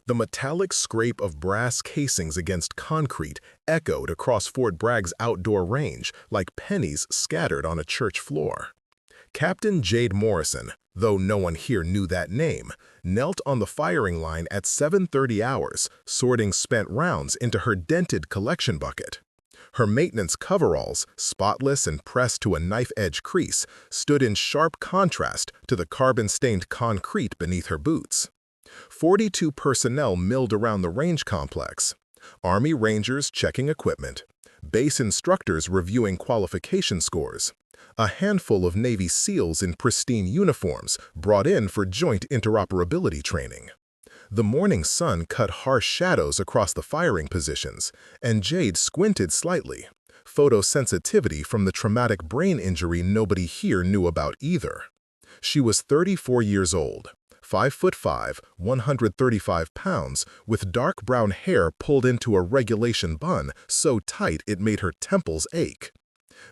The metallic scrape of brass casings against concrete echoed across Fort Bragg's outdoor range like pennies scattered on a church floor. Captain Jade Morrison, though no one here knew that name, knelt on the firing line at 7:30 hours, sorting spent rounds into her dented collection bucket. Her maintenance coveralls, spotless and pressed to a knife-edge crease, stood in sharp contrast to the carbon-stained concrete beneath her boots. 42 personnel milled around the range complex. Army Rangers checking equipment, base instructors reviewing qualification scores, a handful of Navy SEALs in pristine uniforms brought in for joint interoperability training. The morning sun cut harsh shadows across the firing positions, and Jade squinted slightly, photosensitivity from the traumatic brain injury nobody here knew about either. She was 34 years old, 5'5", 135 pounds, with dark brown hair pulled into a regulation bun so tight it made her temples ache.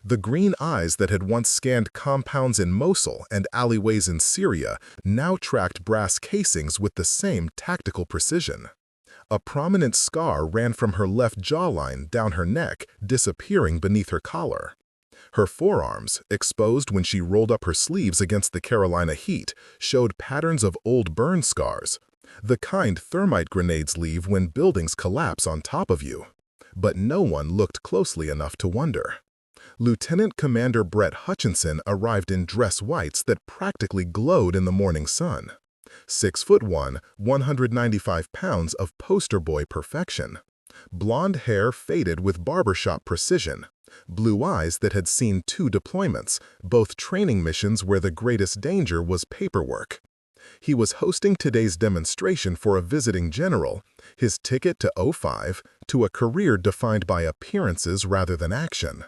The green eyes that had once scanned compounds in Mosul and alleyways in Syria now tracked brass casings with the same tactical precision. A prominent scar ran from her left jawline down her neck, disappearing beneath her collar. Her forearms, exposed when she rolled up her sleeves against the Carolina heat, showed patterns of old burn scars, the kind thermite grenades leave when buildings collapse on top of you. But no one looked closely enough to wonder. Lieutenant Commander Brett Hutchinson arrived in dress whites that practically glowed in the morning sun. 6'1", 195 pounds of poster boy perfection. Blonde hair faded with barbershop precision. Blue eyes that had seen 2 deployments, both training missions where the greatest danger was paperwork. He was hosting today's demonstration for a visiting general, his ticket to '05, to a career defined by appearances rather than action.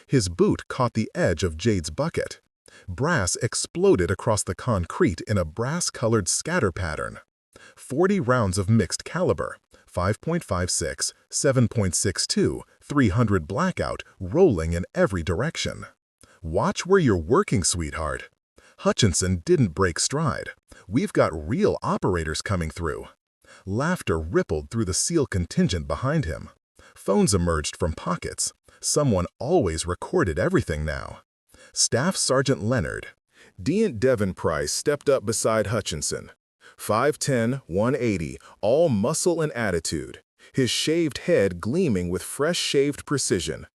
His boot caught the edge of Jade's bucket. Brass exploded across the concrete in a brass-colored scatter pattern. 40 rounds of mixed caliber, 5.56, 7.62, 300 blackout, rolling in every direction. Watch where you're working, sweetheart. Hutchinson didn't break stride. We've got real operators coming through. Laughter rippled through the SEAL contingent behind him. Phones emerged from pockets. Someone always recorded everything now. Staff Sergeant Leonard. Deant Devon Price stepped up beside Hutchinson. 5'10", 180, all muscle and attitude, his shaved head gleaming with fresh-shaved precision.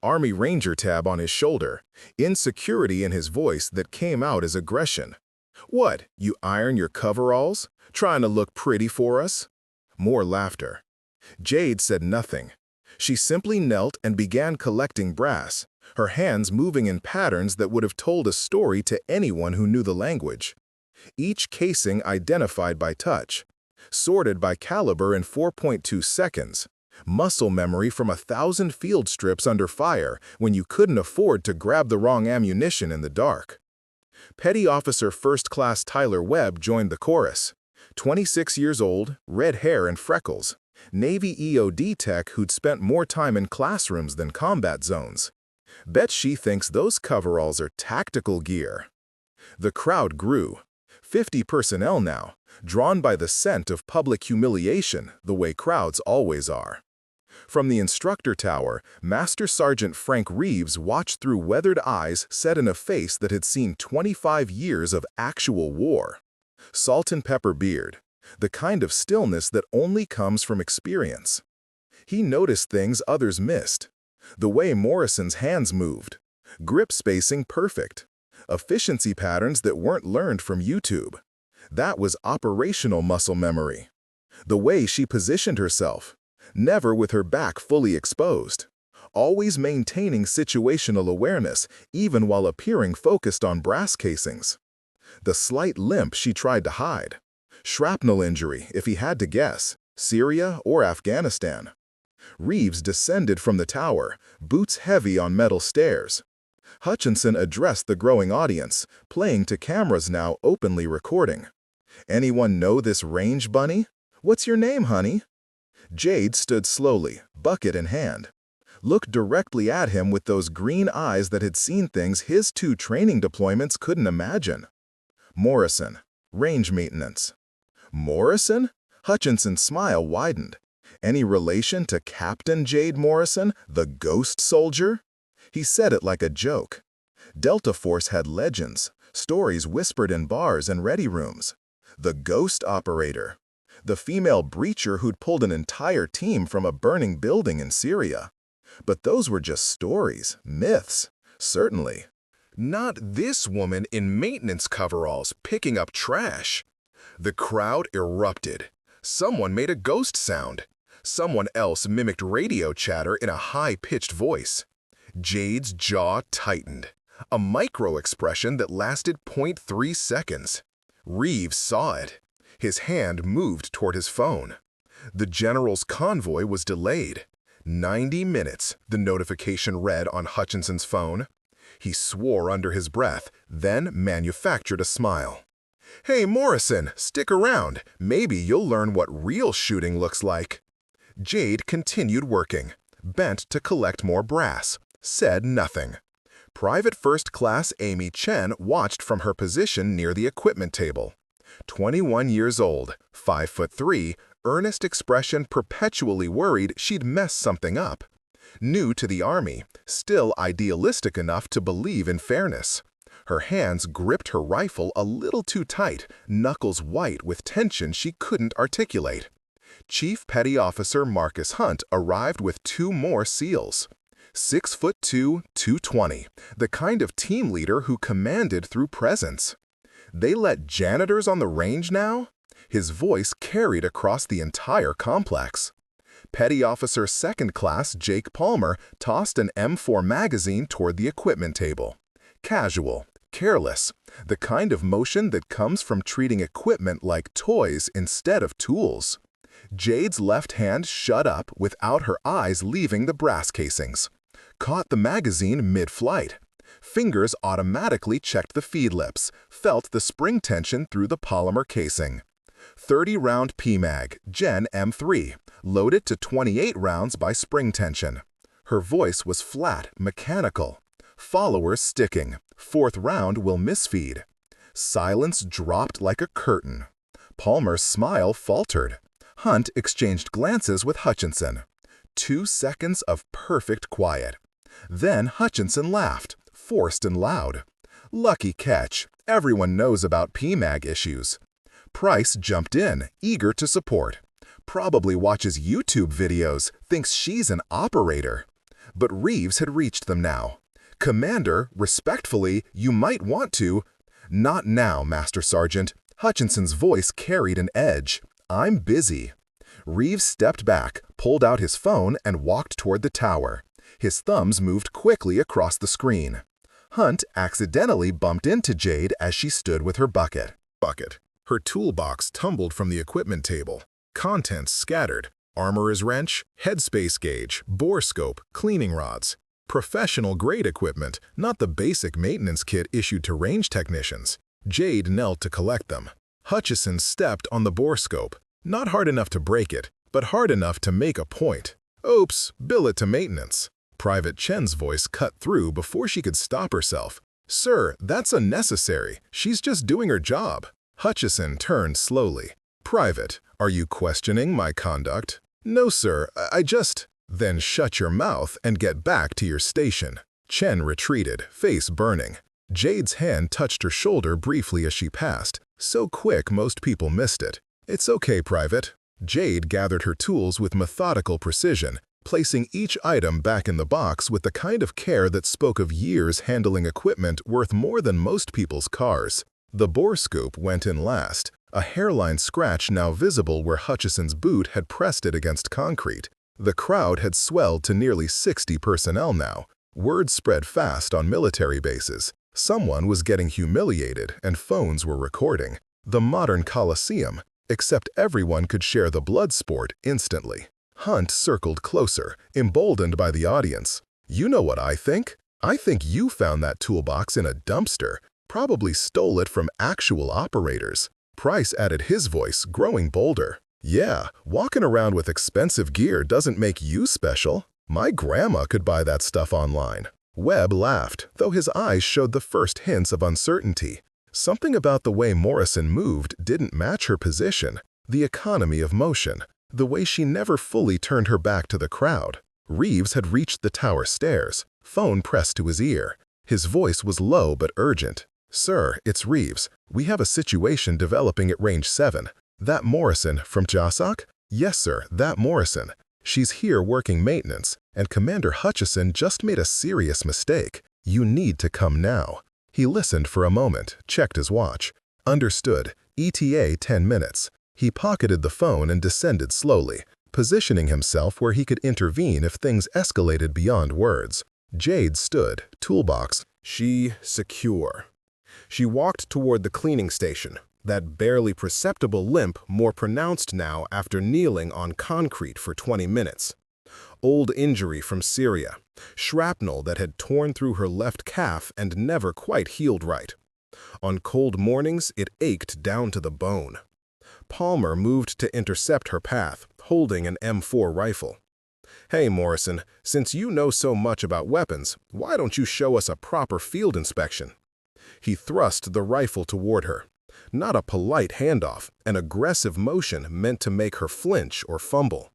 Army Ranger tab on his shoulder, insecurity in his voice that came out as aggression. "What, you iron your coveralls? Trying to look pretty for us?" More laughter. Jade said nothing. She simply knelt and began collecting brass, her hands moving in patterns that would have told a story to anyone who knew the language. Each casing identified by touch, sorted by caliber in 4.2 seconds, muscle memory from 1,000 field strips under fire when you couldn't afford to grab the wrong ammunition in the dark. Petty Officer First Class Tyler Webb joined the chorus. 26 years old, red hair and freckles. Navy EOD tech who'd spent more time in classrooms than combat zones. Bet she thinks those coveralls are tactical gear. The crowd grew. 50 personnel now, drawn by the scent of public humiliation, the way crowds always are. From the instructor tower, Master Sergeant Frank Reeves watched through weathered eyes set in a face that had seen 25 years of actual war. Salt and pepper beard, the kind of stillness that only comes from experience. He noticed things others missed. The way Morrison's hands moved. Grip spacing perfect. Efficiency patterns that weren't learned from YouTube. That was operational muscle memory. The way she positioned herself. Never with her back fully exposed. Always maintaining situational awareness, even while appearing focused on brass casings. The slight limp she tried to hide. Shrapnel injury, if he had to guess, Syria or Afghanistan. Reeves descended from the tower, boots heavy on metal stairs. Hutchinson addressed the growing audience, playing to cameras now openly recording. "Anyone know this range bunny? What's your name, honey?" Jade stood slowly, bucket in hand. Looked directly at him with those green eyes that had seen things his 2 training deployments couldn't imagine. Morrison, range maintenance. Morrison? Hutchinson's smile widened. Any relation to Captain Jade Morrison, the ghost soldier? He said it like a joke. Delta Force had legends, stories whispered in bars and ready rooms. The ghost operator. The female breacher who'd pulled an entire team from a burning building in Syria. But those were just stories, myths, certainly. Not this woman in maintenance coveralls picking up trash. The crowd erupted. Someone made a ghost sound. Someone else mimicked radio chatter in a high-pitched voice. Jade's jaw tightened. A micro-expression that lasted 0.3 seconds. Reeves saw it. His hand moved toward his phone. The general's convoy was delayed. 90 minutes, the notification read on Hutchinson's phone. He swore under his breath, then manufactured a smile. "Hey, Morrison, stick around. Maybe you'll learn what real shooting looks like." Jade continued working, bent to collect more brass, said nothing. Private First Class Amy Chen watched from her position near the equipment table. 21 years old, 5'3", earnest expression, perpetually worried she'd mess something up. New to the Army, still idealistic enough to believe in fairness. Her hands gripped her rifle a little too tight, knuckles white with tension she couldn't articulate. Chief Petty Officer Marcus Hunt arrived with 2 more SEALs. 6'2", 220, the kind of team leader who commanded through presence. They let janitors on the range now? His voice carried across the entire complex. Petty Officer Second Class Jake Palmer tossed an M4 magazine toward the equipment table. Casual, careless, the kind of motion that comes from treating equipment like toys instead of tools. Jade's left hand shut up without her eyes leaving the brass casings. Caught the magazine mid-flight. Fingers automatically checked the feed lips, felt the spring tension through the polymer casing. 30-round PMag, Gen M3, loaded to 28 rounds by spring tension. Her voice was flat, mechanical. Followers sticking. 4th round will misfeed. Silence dropped like a curtain. Palmer's smile faltered. Hunt exchanged glances with Hutchinson. 2 seconds of perfect quiet. Then Hutchinson laughed, forced and loud. Lucky catch. Everyone knows about PMag issues. Price jumped in, eager to support. Probably watches YouTube videos, thinks she's an operator. But Reeves had reached them now. "Commander, respectfully, you might want to—" "Not now, Master Sergeant." Hutchinson's voice carried an edge. "I'm busy." Reeves stepped back, pulled out his phone, and walked toward the tower. His thumbs moved quickly across the screen. Hunt accidentally bumped into Jade as she stood with her bucket. Her toolbox tumbled from the equipment table. Contents scattered. Armorer's wrench, headspace gauge, bore scope, cleaning rods. Professional-grade equipment, not the basic maintenance kit issued to range technicians. Jade knelt to collect them. Hutchison stepped on the bore scope. Not hard enough to break it, but hard enough to make a point. "Oops, bill it to maintenance." Private Chen's voice cut through before she could stop herself. "Sir, that's unnecessary. She's just doing her job." Hutchison turned slowly. "Private, are you questioning my conduct?" "No, sir, I just—" "Then shut your mouth and get back to your station." Chen retreated, face burning. Jade's hand touched her shoulder briefly as she passed, so quick most people missed it. "It's okay, Private." Jade gathered her tools with methodical precision, placing each item back in the box with the kind of care that spoke of years handling equipment worth more than most people's cars. The bore scoop went in last, a hairline scratch now visible where Hutchison's boot had pressed it against concrete. The crowd had swelled to nearly 60 personnel now. Word spread fast on military bases. Someone was getting humiliated and phones were recording. The modern Coliseum, except everyone could share the blood sport instantly. Hunt circled closer, emboldened by the audience. "You know what I think? I think you found that toolbox in a dumpster. Probably stole it from actual operators." Price added his voice, growing bolder. "Yeah, walking around with expensive gear doesn't make you special. My grandma could buy that stuff online." Webb laughed, though his eyes showed the first hints of uncertainty. Something about the way Morrison moved didn't match her position. The economy of motion, the way she never fully turned her back to the crowd. Reeves had reached the tower stairs, phone pressed to his ear. His voice was low but urgent. "Sir, it's Reeves. We have a situation developing at Range 7. That Morrison from Jossock?" "Yes, sir, that Morrison. She's here working maintenance, and Commander Hutchison just made a serious mistake. You need to come now." He listened for a moment, checked his watch. "Understood. ETA 10 minutes." He pocketed the phone and descended slowly, positioning himself where he could intervene if things escalated beyond words. Jade stood, toolbox. She secure. She walked toward the cleaning station, that barely perceptible limp more pronounced now after kneeling on concrete for 20 minutes. Old injury from Syria, shrapnel that had torn through her left calf and never quite healed right. On cold mornings, it ached down to the bone. Palmer moved to intercept her path, holding an M4 rifle. "Hey, Morrison, since you know so much about weapons, why don't you show us a proper field inspection?" He thrust the rifle toward her. Not a polite handoff, an aggressive motion meant to make her flinch or fumble.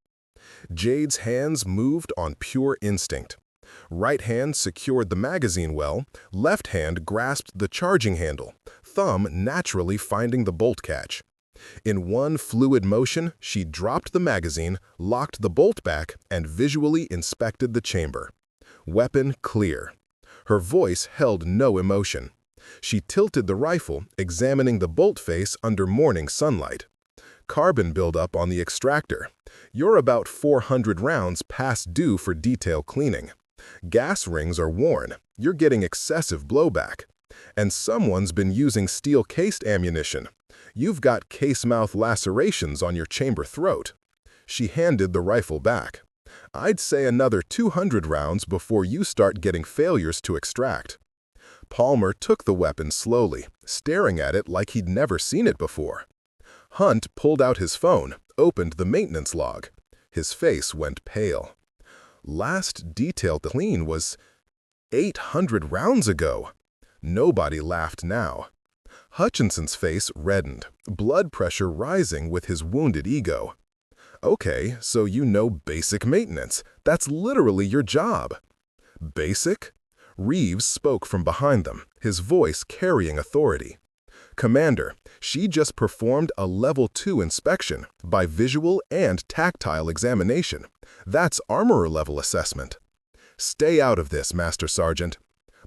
Jade's hands moved on pure instinct. Right hand secured the magazine well, left hand grasped the charging handle, thumb naturally finding the bolt catch. In one fluid motion, she dropped the magazine, locked the bolt back, and visually inspected the chamber. Weapon clear. Her voice held no emotion. She tilted the rifle, examining the bolt face under morning sunlight. Carbon buildup on the extractor. You're about 400 rounds past due for detail cleaning. Gas rings are worn. You're getting excessive blowback. And someone's been using steel-cased ammunition. You've got case-mouth lacerations on your chamber throat. She handed the rifle back. I'd say another 200 rounds before you start getting failures to extract. Palmer took the weapon slowly, staring at it like he'd never seen it before. Hunt pulled out his phone, opened the maintenance log. His face went pale. Last detailed clean was 800 rounds ago. Nobody laughed now. Hutchinson's face reddened, blood pressure rising with his wounded ego. "Okay, so you know basic maintenance. That's literally your job." "Basic?" Reeves spoke from behind them, his voice carrying authority. "Commander, she just performed a Level 2 inspection by visual and tactile examination. That's armorer-level assessment." "Stay out of this, Master Sergeant."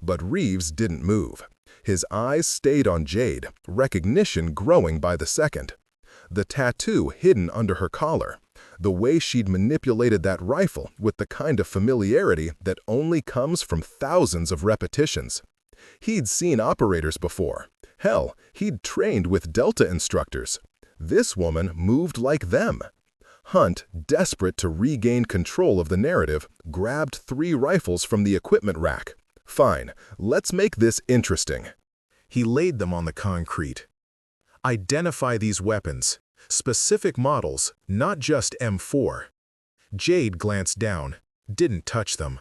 But Reeves didn't move. His eyes stayed on Jade, recognition growing by the second. The tattoo hidden under her collar, the way she'd manipulated that rifle with the kind of familiarity that only comes from thousands of repetitions. He'd seen operators before. Hell, he'd trained with Delta instructors. This woman moved like them. Hunt, desperate to regain control of the narrative, grabbed 3 rifles from the equipment rack. "Fine, let's make this interesting." He laid them on the concrete. "Identify these weapons. Specific models, not just M4. Jade glanced down, didn't touch them.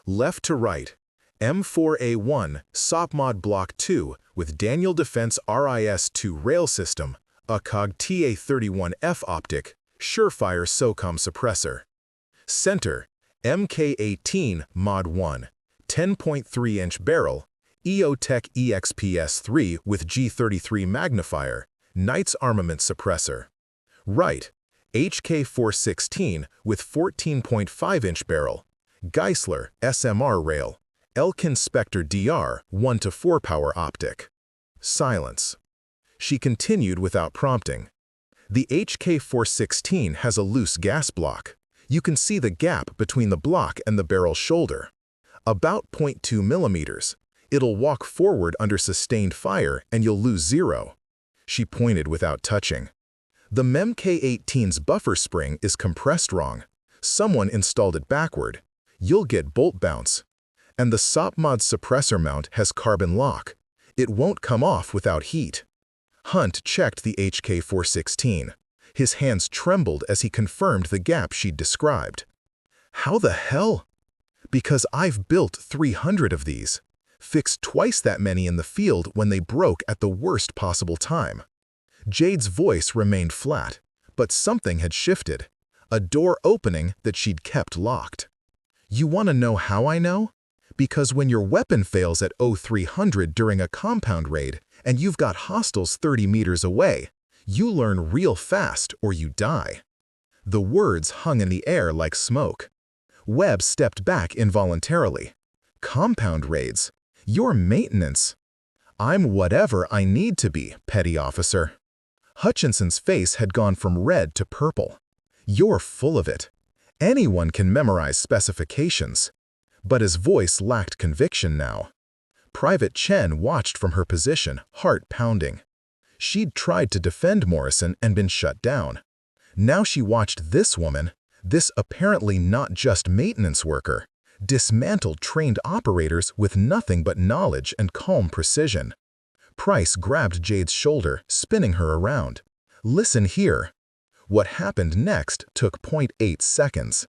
Left to right, M4A1 SOPMOD Block 2 with Daniel Defense RIS-2 rail system, a COG TA31F optic, Surefire SOCOM suppressor. Center, MK18 Mod 1, 10.3-inch barrel, EOTech EXPS-3 with G33 magnifier, Knight's armament suppressor. Right, HK416 with 14.5-inch barrel, Geisler SMR rail, Elkin Spectre DR 1-4 power optic. Silence. She continued without prompting. The HK416 has a loose gas block. You can see the gap between the block and the barrel shoulder. About 0.2 millimeters. It'll walk forward under sustained fire and you'll lose 0. She pointed without touching. The MEMK-18's buffer spring is compressed wrong. Someone installed it backward. You'll get bolt bounce. And the SOPMOD suppressor mount has carbon lock. It won't come off without heat. Hunt checked the HK416. His hands trembled as he confirmed the gap she'd described. How the hell? Because I've built 300 of these. Fixed twice that many in the field when they broke at the worst possible time. Jade's voice remained flat, but something had shifted. A door opening that she'd kept locked. You want to know how I know? Because when your weapon fails at 0300 during a compound raid and you've got hostiles 30 meters away, you learn real fast or you die. The words hung in the air like smoke. Webb stepped back involuntarily. Compound raids? Your maintenance? I'm whatever I need to be, petty officer. Hutchinson's face had gone from red to purple. You're full of it. Anyone can memorize specifications. But his voice lacked conviction now. Private Chen watched from her position, heart pounding. She'd tried to defend Morrison and been shut down. Now she watched this woman, this apparently not just maintenance worker, dismantle trained operators with nothing but knowledge and calm precision. Price grabbed Jade's shoulder, spinning her around. Listen here. What happened next took 0.8 seconds.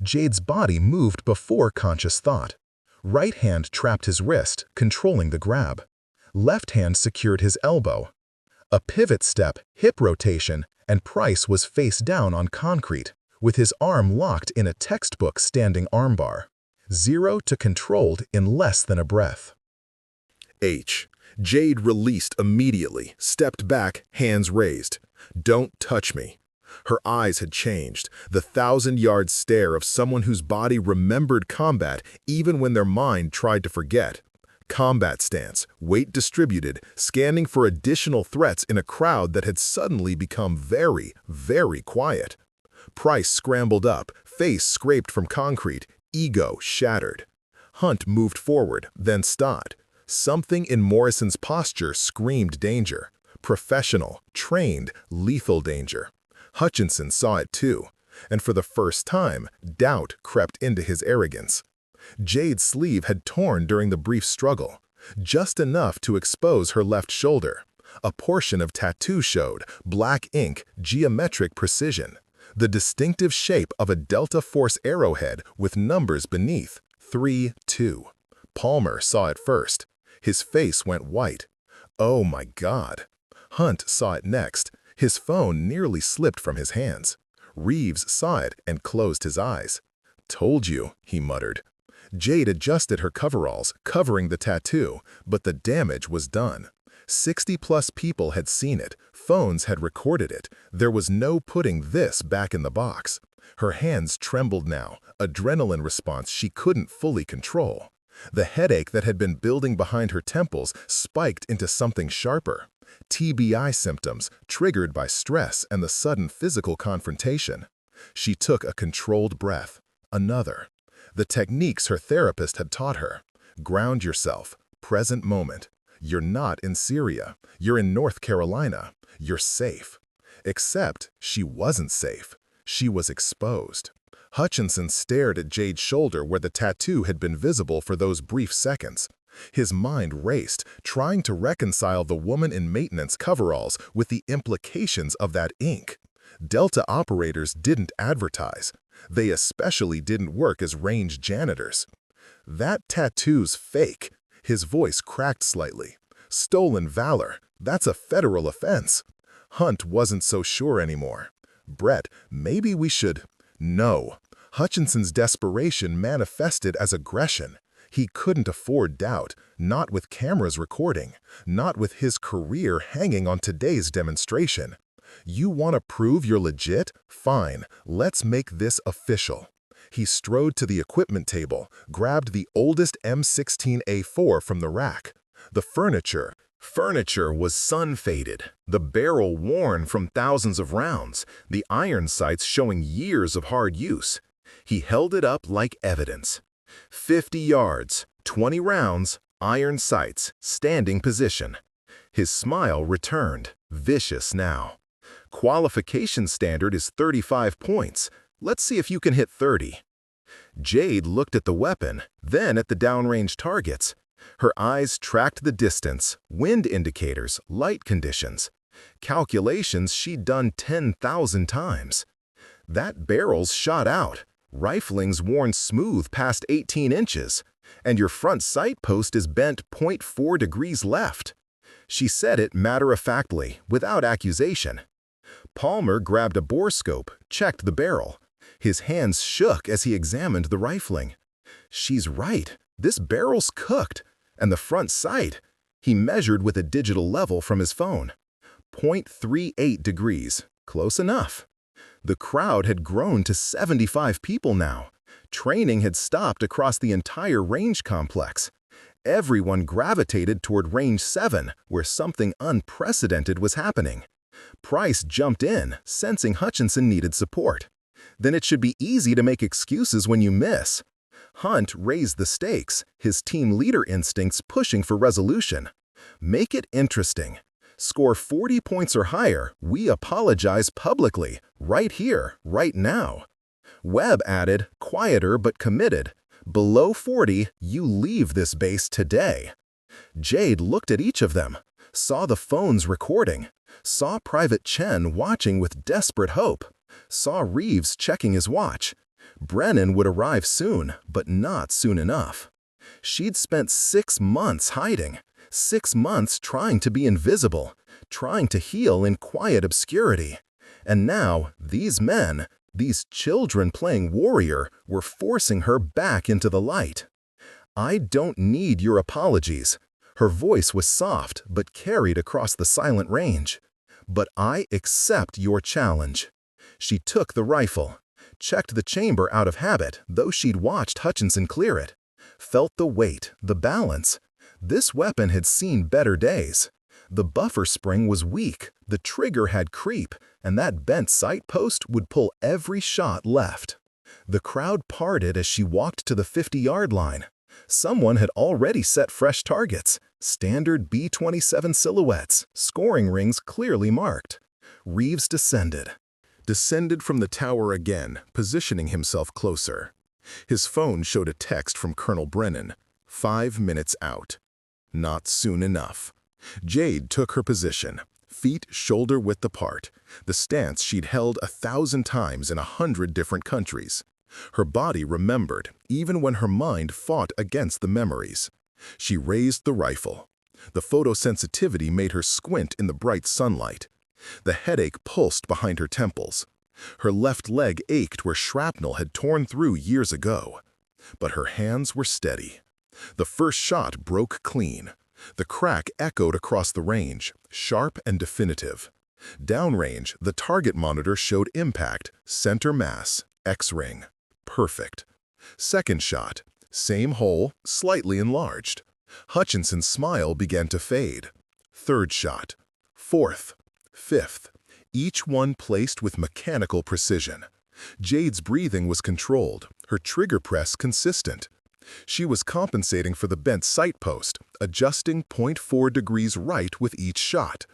Jade's body moved before conscious thought. Right hand trapped his wrist, controlling the grab. Left hand secured his elbow. A pivot step, hip rotation, and Price was face down on concrete, with his arm locked in a textbook standing armbar. 0 to controlled in less than a breath. Jade released immediately, stepped back, hands raised. Don't touch me. Her eyes had changed, the 1,000-yard stare of someone whose body remembered combat even when their mind tried to forget. Combat stance, weight distributed, scanning for additional threats in a crowd that had suddenly become very, very quiet. Price scrambled up, face scraped from concrete, ego shattered. Hunt moved forward, then stopped. Something in Morrison's posture screamed danger. Professional, trained, lethal danger. Hutchinson saw it too, and for the first time, doubt crept into his arrogance. Jade's sleeve had torn during the brief struggle, just enough to expose her left shoulder. A portion of tattoo showed, black ink, geometric precision. The distinctive shape of a Delta Force arrowhead with numbers beneath, 3-2. Palmer saw it first. His face went white. Oh my God. Hunt saw it next. His phone nearly slipped from his hands. Reeves saw it and closed his eyes. Told you, he muttered. Jade adjusted her coveralls, covering the tattoo, but the damage was done. 60+ people had seen it, phones had recorded it. There was no putting this back in the box. Her hands trembled now, adrenaline response she couldn't fully control. The headache that had been building behind her temples spiked into something sharper. TBI symptoms triggered by stress and the sudden physical confrontation. She took a controlled breath. Another. The techniques her therapist had taught her. Ground yourself. Present moment. You're not in Syria. You're in North Carolina. You're safe. Except she wasn't safe. She was exposed. Hutchinson stared at Jade's shoulder where the tattoo had been visible for those brief seconds. His mind raced, trying to reconcile the woman in maintenance coveralls with the implications of that ink. Delta operators didn't advertise. They especially didn't work as range janitors. That tattoo's fake. His voice cracked slightly. Stolen valor. That's a federal offense. Hunt wasn't so sure anymore. Brett, maybe we should... No. Hutchinson's desperation manifested as aggression. He couldn't afford doubt, not with cameras recording, not with his career hanging on today's demonstration. You want to prove you're legit? Fine, let's make this official. He strode to the equipment table, grabbed the oldest M16A4 from the rack. The furniture was sun-faded, the barrel worn from thousands of rounds, the iron sights showing years of hard use. He held it up like evidence. 50 yards, 20 rounds, iron sights, standing position. His smile returned, vicious now. Qualification standard is 35 points. Let's see if you can hit 30. Jade looked at the weapon, then at the downrange targets. Her eyes tracked the distance, wind indicators, light conditions. Calculations she'd done 10,000 times. That barrel's shot out. Rifling's worn smooth past 18 inches, and your front sight post is bent 0.4 degrees left. She said it matter-of-factly, without accusation. Palmer grabbed a borescope, checked the barrel. His hands shook as he examined the rifling. She's right, this barrel's cooked. And the front sight, he measured with a digital level from his phone. 0.38 degrees, close enough. The crowd had grown to 75 people now. Training had stopped across the entire range complex. Everyone gravitated toward Range 7, where something unprecedented was happening. Price jumped in, sensing Hutchinson needed support. Then it should be easy to make excuses when you miss. Hunt raised the stakes, his team leader instincts pushing for resolution. Make it interesting. Score 40 points or higher, we apologize publicly, right here, right now. Webb added, quieter but committed, below 40, you leave this base today. Jade looked at each of them, saw the phones recording, saw Private Chen watching with desperate hope, saw Reeves checking his watch. Brennan would arrive soon, but not soon enough. She'd spent 6 months hiding, 6 months trying to be invisible, trying to heal in quiet obscurity. And now, these men, these children playing warrior, were forcing her back into the light. I don't need your apologies. Her voice was soft but carried across the silent range. But I accept your challenge. She took the rifle, checked the chamber out of habit, though she'd watched Hutchinson clear it. Felt the weight, the balance. This weapon had seen better days. The buffer spring was weak, the trigger had creep, and that bent sight post would pull every shot left. The crowd parted as she walked to the 50-yard line. Someone had already set fresh targets, standard B-27 silhouettes, scoring rings clearly marked. Reeves descended from the tower again, positioning himself closer. His phone showed a text from Colonel Brennan, 5 minutes out. Not soon enough. Jade took her position, feet shoulder-width apart, the stance she'd held 1,000 times in 100 different countries. Her body remembered, even when her mind fought against the memories. She raised the rifle. The photosensitivity made her squint in the bright sunlight. The headache pulsed behind her temples. Her left leg ached where shrapnel had torn through years ago. But her hands were steady. The first shot broke clean. The crack echoed across the range, sharp and definitive. Downrange, the target monitor showed impact, center mass, X-ring. Perfect. Second shot, same hole, slightly enlarged. Hutchinson's smile began to fade. Third shot, fourth, fifth, each one placed with mechanical precision. Jade's breathing was controlled, her trigger press consistent. She was compensating for the bent sight post, adjusting 0.4 degrees right with each shot.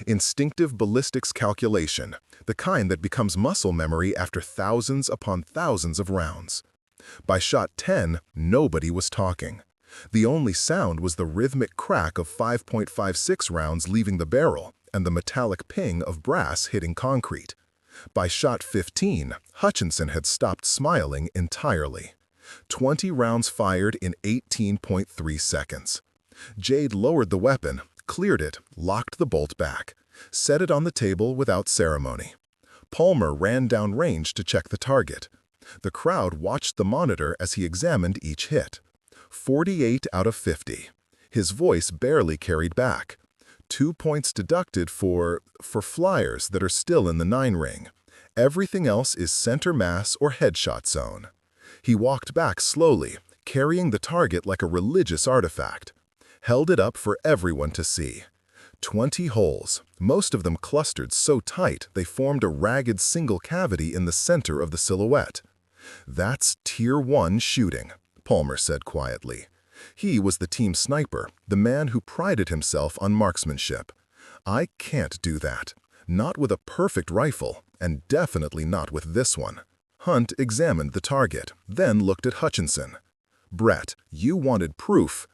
Instinctive ballistics calculation, the kind that becomes muscle memory after thousands upon thousands of rounds. By shot 10, nobody was talking. The only sound was the rhythmic crack of 5.56 rounds leaving the barrel and the metallic ping of brass hitting concrete. By shot 15, Hutchinson had stopped smiling entirely. 20 rounds fired in 18.3 seconds. Jade lowered the weapon, cleared it, locked the bolt back, set it on the table without ceremony. Palmer ran down range to check the target. The crowd watched the monitor as he examined each hit. 48 out of 50. His voice barely carried back. 2 points deducted for flyers that are still in the 9 ring. Everything else is center mass or headshot zone. He walked back slowly, carrying the target like a religious artifact. Held it up for everyone to see. 20 holes, most of them clustered so tight they formed a ragged single cavity in the center of the silhouette. That's Tier 1 shooting, Palmer said quietly. He was the team sniper, the man who prided himself on marksmanship. I can't do that. Not with a perfect rifle, and definitely not with this one. Hunt examined the target, then looked at Hutchinson. Brett, you wanted proof.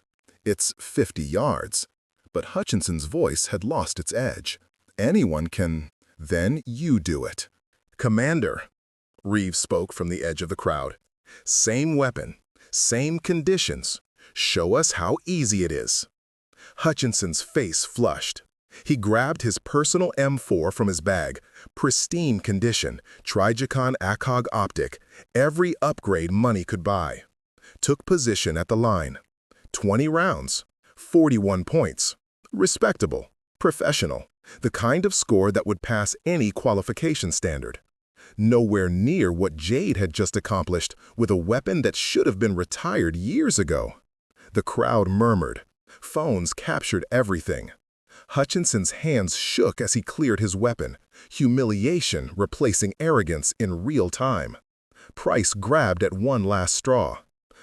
It's 50 yards. But Hutchinson's voice had lost its edge. Anyone can. Then you do it. Commander, Reeves spoke from the edge of the crowd. Same weapon, same conditions. Show us how easy it is. Hutchinson's face flushed. He grabbed his personal M4 from his bag, pristine condition, Trijicon ACOG optic, every upgrade money could buy. Took position at the line. 20 rounds, 41 points. Respectable, professional, the kind of score that would pass any qualification standard. Nowhere near what Jade had just accomplished with a weapon that should have been retired years ago. The crowd murmured. Phones captured everything. Hutchinson's hands shook as he cleared his weapon, humiliation replacing arrogance in real time. Price grabbed at one last straw.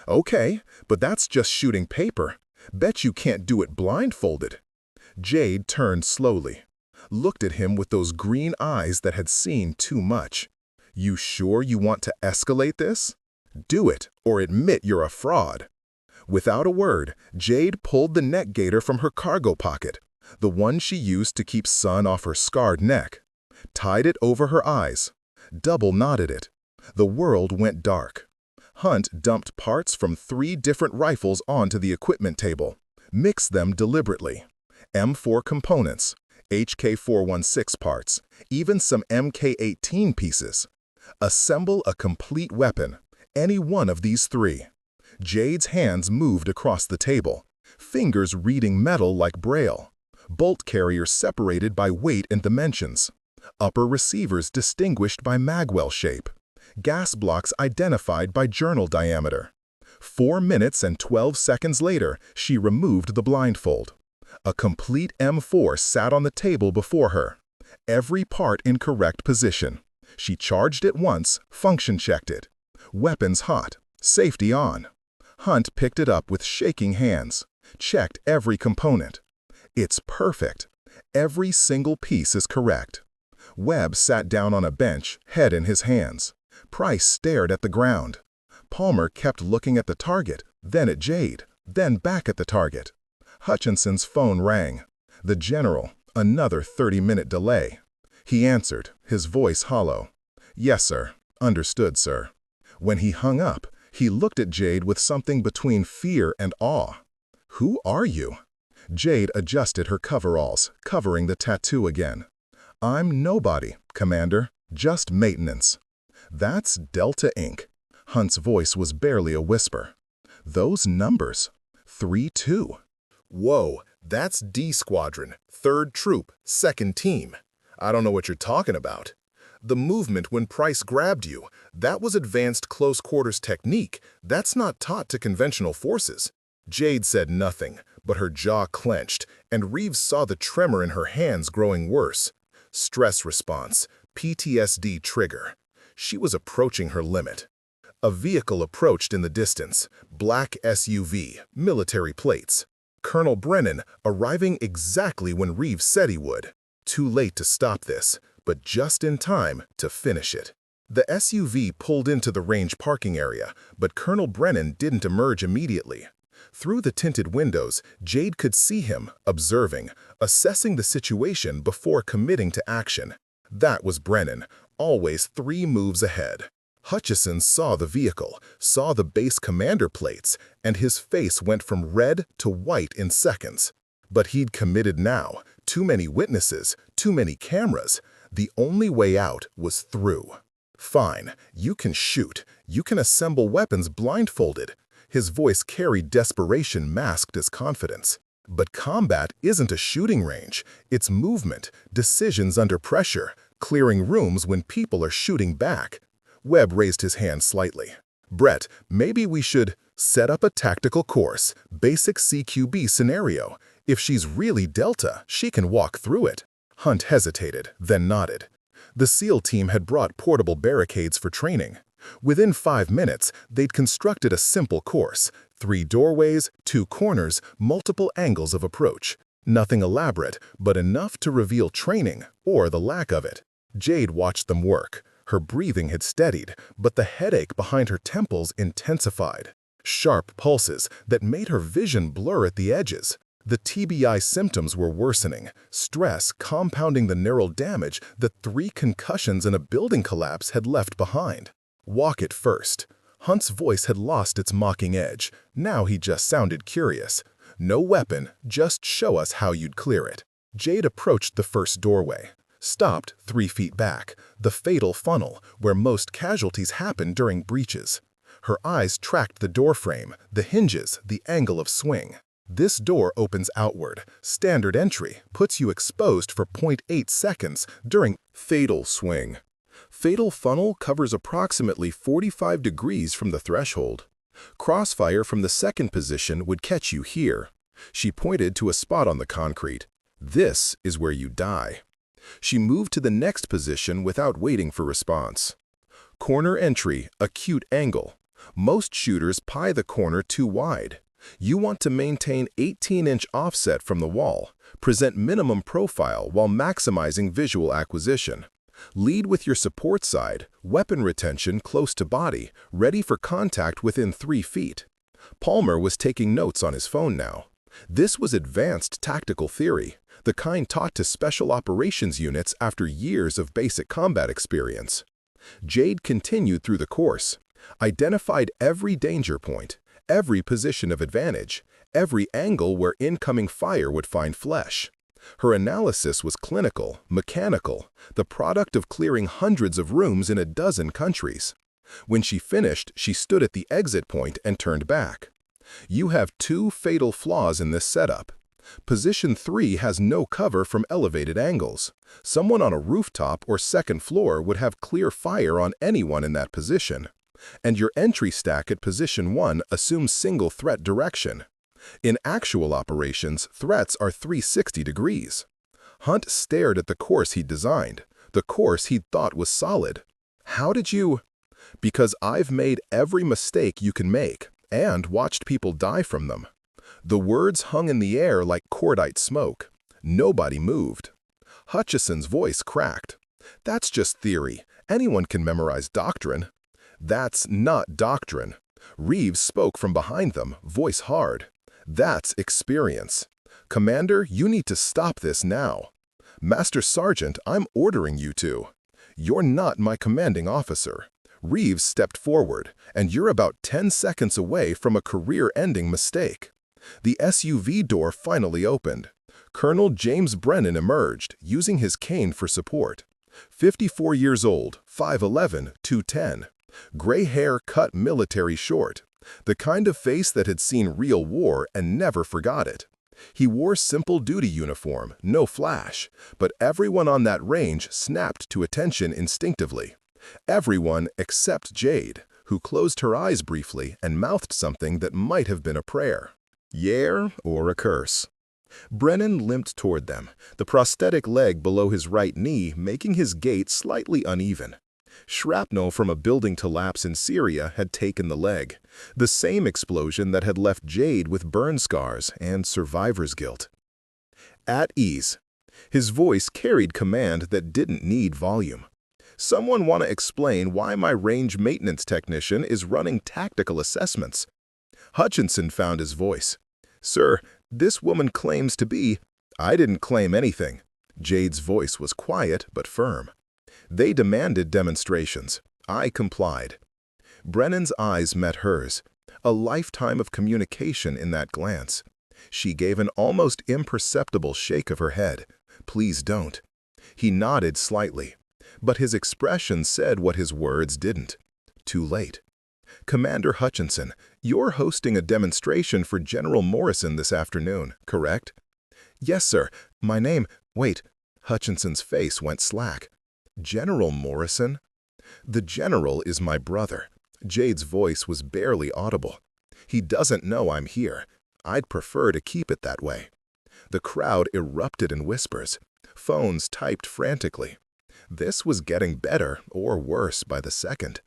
Okay, but that's just shooting paper. Bet you can't do it blindfolded. Jade turned slowly, looked at him with those green eyes that had seen too much. You sure you want to escalate this? Do it, or admit you're a fraud. Without a word, Jade pulled the neck gaiter from her cargo pocket, the one she used to keep sun off her scarred neck, tied it over her eyes, double-knotted it. The world went dark. Hunt dumped parts from 3 different rifles onto the equipment table, mixed them deliberately. M4 components, HK416 parts, even some MK18 pieces. Assemble a complete weapon, any one of these 3. Jade's hands moved across the table, fingers reading metal like braille. Bolt carriers separated by weight and dimensions. Upper receivers distinguished by magwell shape. Gas blocks identified by journal diameter. 4 minutes and 12 seconds later, she removed the blindfold. A complete M4 sat on the table before her. Every part in correct position. She charged it once, function checked it. Weapons hot, safety on. Hunt picked it up with shaking hands, checked every component. It's perfect. Every single piece is correct. Webb sat down on a bench, head in his hands. Price stared at the ground. Palmer kept looking at the target, then at Jade, then back at the target. Hutchinson's phone rang. The general, another 30-minute delay. He answered, his voice hollow. Yes, sir. Understood, sir. When he hung up, he looked at Jade with something between fear and awe. Who are you? Jade adjusted her coveralls, covering the tattoo again. I'm nobody, Commander, just maintenance. That's Delta Inc. Hunt's voice was barely a whisper. Those numbers, 3-2. Whoa, that's D Squadron, 3rd Troop, 2nd Team. I don't know what you're talking about. The movement when Price grabbed you, that was advanced close-quarters technique. That's not taught to conventional forces. Jade said nothing, but her jaw clenched, and Reeves saw the tremor in her hands growing worse. Stress response, PTSD trigger. She was approaching her limit. A vehicle approached in the distance, black SUV, military plates. Colonel Brennan arriving exactly when Reeves said he would. Too late to stop this, but just in time to finish it. The SUV pulled into the range parking area, but Colonel Brennan didn't emerge immediately. Through the tinted windows, Jade could see him, observing, assessing the situation before committing to action. That was Brennan, always 3 moves ahead. Hutchison saw the vehicle, saw the base commander plates, and his face went from red to white in seconds. But he'd committed now. Too many witnesses, too many cameras. The only way out was through. Fine, you can shoot. You can assemble weapons blindfolded. His voice carried desperation masked as confidence. But combat isn't a shooting range. It's movement, decisions under pressure, clearing rooms when people are shooting back. Webb raised his hand slightly. Brett, maybe we should set up a tactical course, basic CQB scenario. If she's really Delta, she can walk through it. Hunt hesitated, then nodded. The SEAL team had brought portable barricades for training. Within 5 minutes, they'd constructed a simple course, 3 doorways, 2 corners, multiple angles of approach. Nothing elaborate, but enough to reveal training, or the lack of it. Jade watched them work. Her breathing had steadied, but the headache behind her temples intensified. Sharp pulses that made her vision blur at the edges. The TBI symptoms were worsening, stress compounding the neural damage that 3 concussions and a building collapse had left behind. Walk it first. Hunt's voice had lost its mocking edge. Now he just sounded curious. No weapon, just show us how you'd clear it. Jade approached the first doorway, stopped 3 feet back, the fatal funnel where most casualties happen during breaches. Her eyes tracked the doorframe, the hinges, the angle of swing. This door opens outward. Standard entry puts you exposed for 0.8 seconds during fatal swing. Fatal funnel covers approximately 45 degrees from the threshold. Crossfire from the second position would catch you here. She pointed to a spot on the concrete. This is where you die. She moved to the next position without waiting for response. Corner entry, acute angle. Most shooters pie the corner too wide. You want to maintain 18-inch offset from the wall, present minimum profile while maximizing visual acquisition. Lead with your support side, weapon retention close to body, ready for contact within 3 feet. Palmer was taking notes on his phone now. This was advanced tactical theory, the kind taught to special operations units after years of basic combat experience. Jade continued through the course, identified every danger point, every position of advantage, every angle where incoming fire would find flesh. Her analysis was clinical, mechanical, the product of clearing hundreds of rooms in a dozen countries. When she finished, she stood at the exit point and turned back. You have 2 fatal flaws in this setup. Position 3 has no cover from elevated angles. Someone on a rooftop or second floor would have clear fire on anyone in that position. And your entry stack at position 1 assumes single threat direction. In actual operations, threats are 360 degrees. Hunt stared at the course he'd designed, the course he'd thought was solid. How did you? Because I've made every mistake you can make and watched people die from them. The words hung in the air like cordite smoke. Nobody moved. Hutchison's voice cracked. That's just theory. Anyone can memorize doctrine. That's not doctrine. Reeves spoke from behind them, voice hard. That's experience. Commander, you need to stop this now. Master Sergeant, I'm ordering you to. You're not my commanding officer. Reeves stepped forward, and you're about 10 seconds away from a career-ending mistake. The SUV door finally opened. Colonel James Brennan emerged, using his cane for support. 54 years old, 5'11", 210. Gray hair cut military short. The kind of face that had seen real war and never forgot it. He wore simple duty uniform, no flash, but everyone on that range snapped to attention instinctively. Everyone except Jade, who closed her eyes briefly and mouthed something that might have been a prayer. Yare or a curse. Brennan limped toward them, the prosthetic leg below his right knee making his gait slightly uneven. Shrapnel from a building collapse in Syria had taken the leg, the same explosion that had left Jade with burn scars and survivor's guilt. At ease. His voice carried command that didn't need volume. Someone want to explain why my range maintenance technician is running tactical assessments? Hutchinson found his voice. Sir, this woman claims to be... I didn't claim anything. Jade's voice was quiet but firm. They demanded demonstrations. I complied. Brennan's eyes met hers, a lifetime of communication in that glance. She gave an almost imperceptible shake of her head. Please don't. He nodded slightly, but his expression said what his words didn't. Too late. Commander Hutchinson, you're hosting a demonstration for General Morrison this afternoon, correct? Yes, sir. My name... Wait. Hutchinson's face went slack. General Morrison? The general is my brother. Jade's voice was barely audible. He doesn't know I'm here. I'd prefer to keep it that way. The crowd erupted in whispers. Phones typed frantically. This was getting better or worse by the second.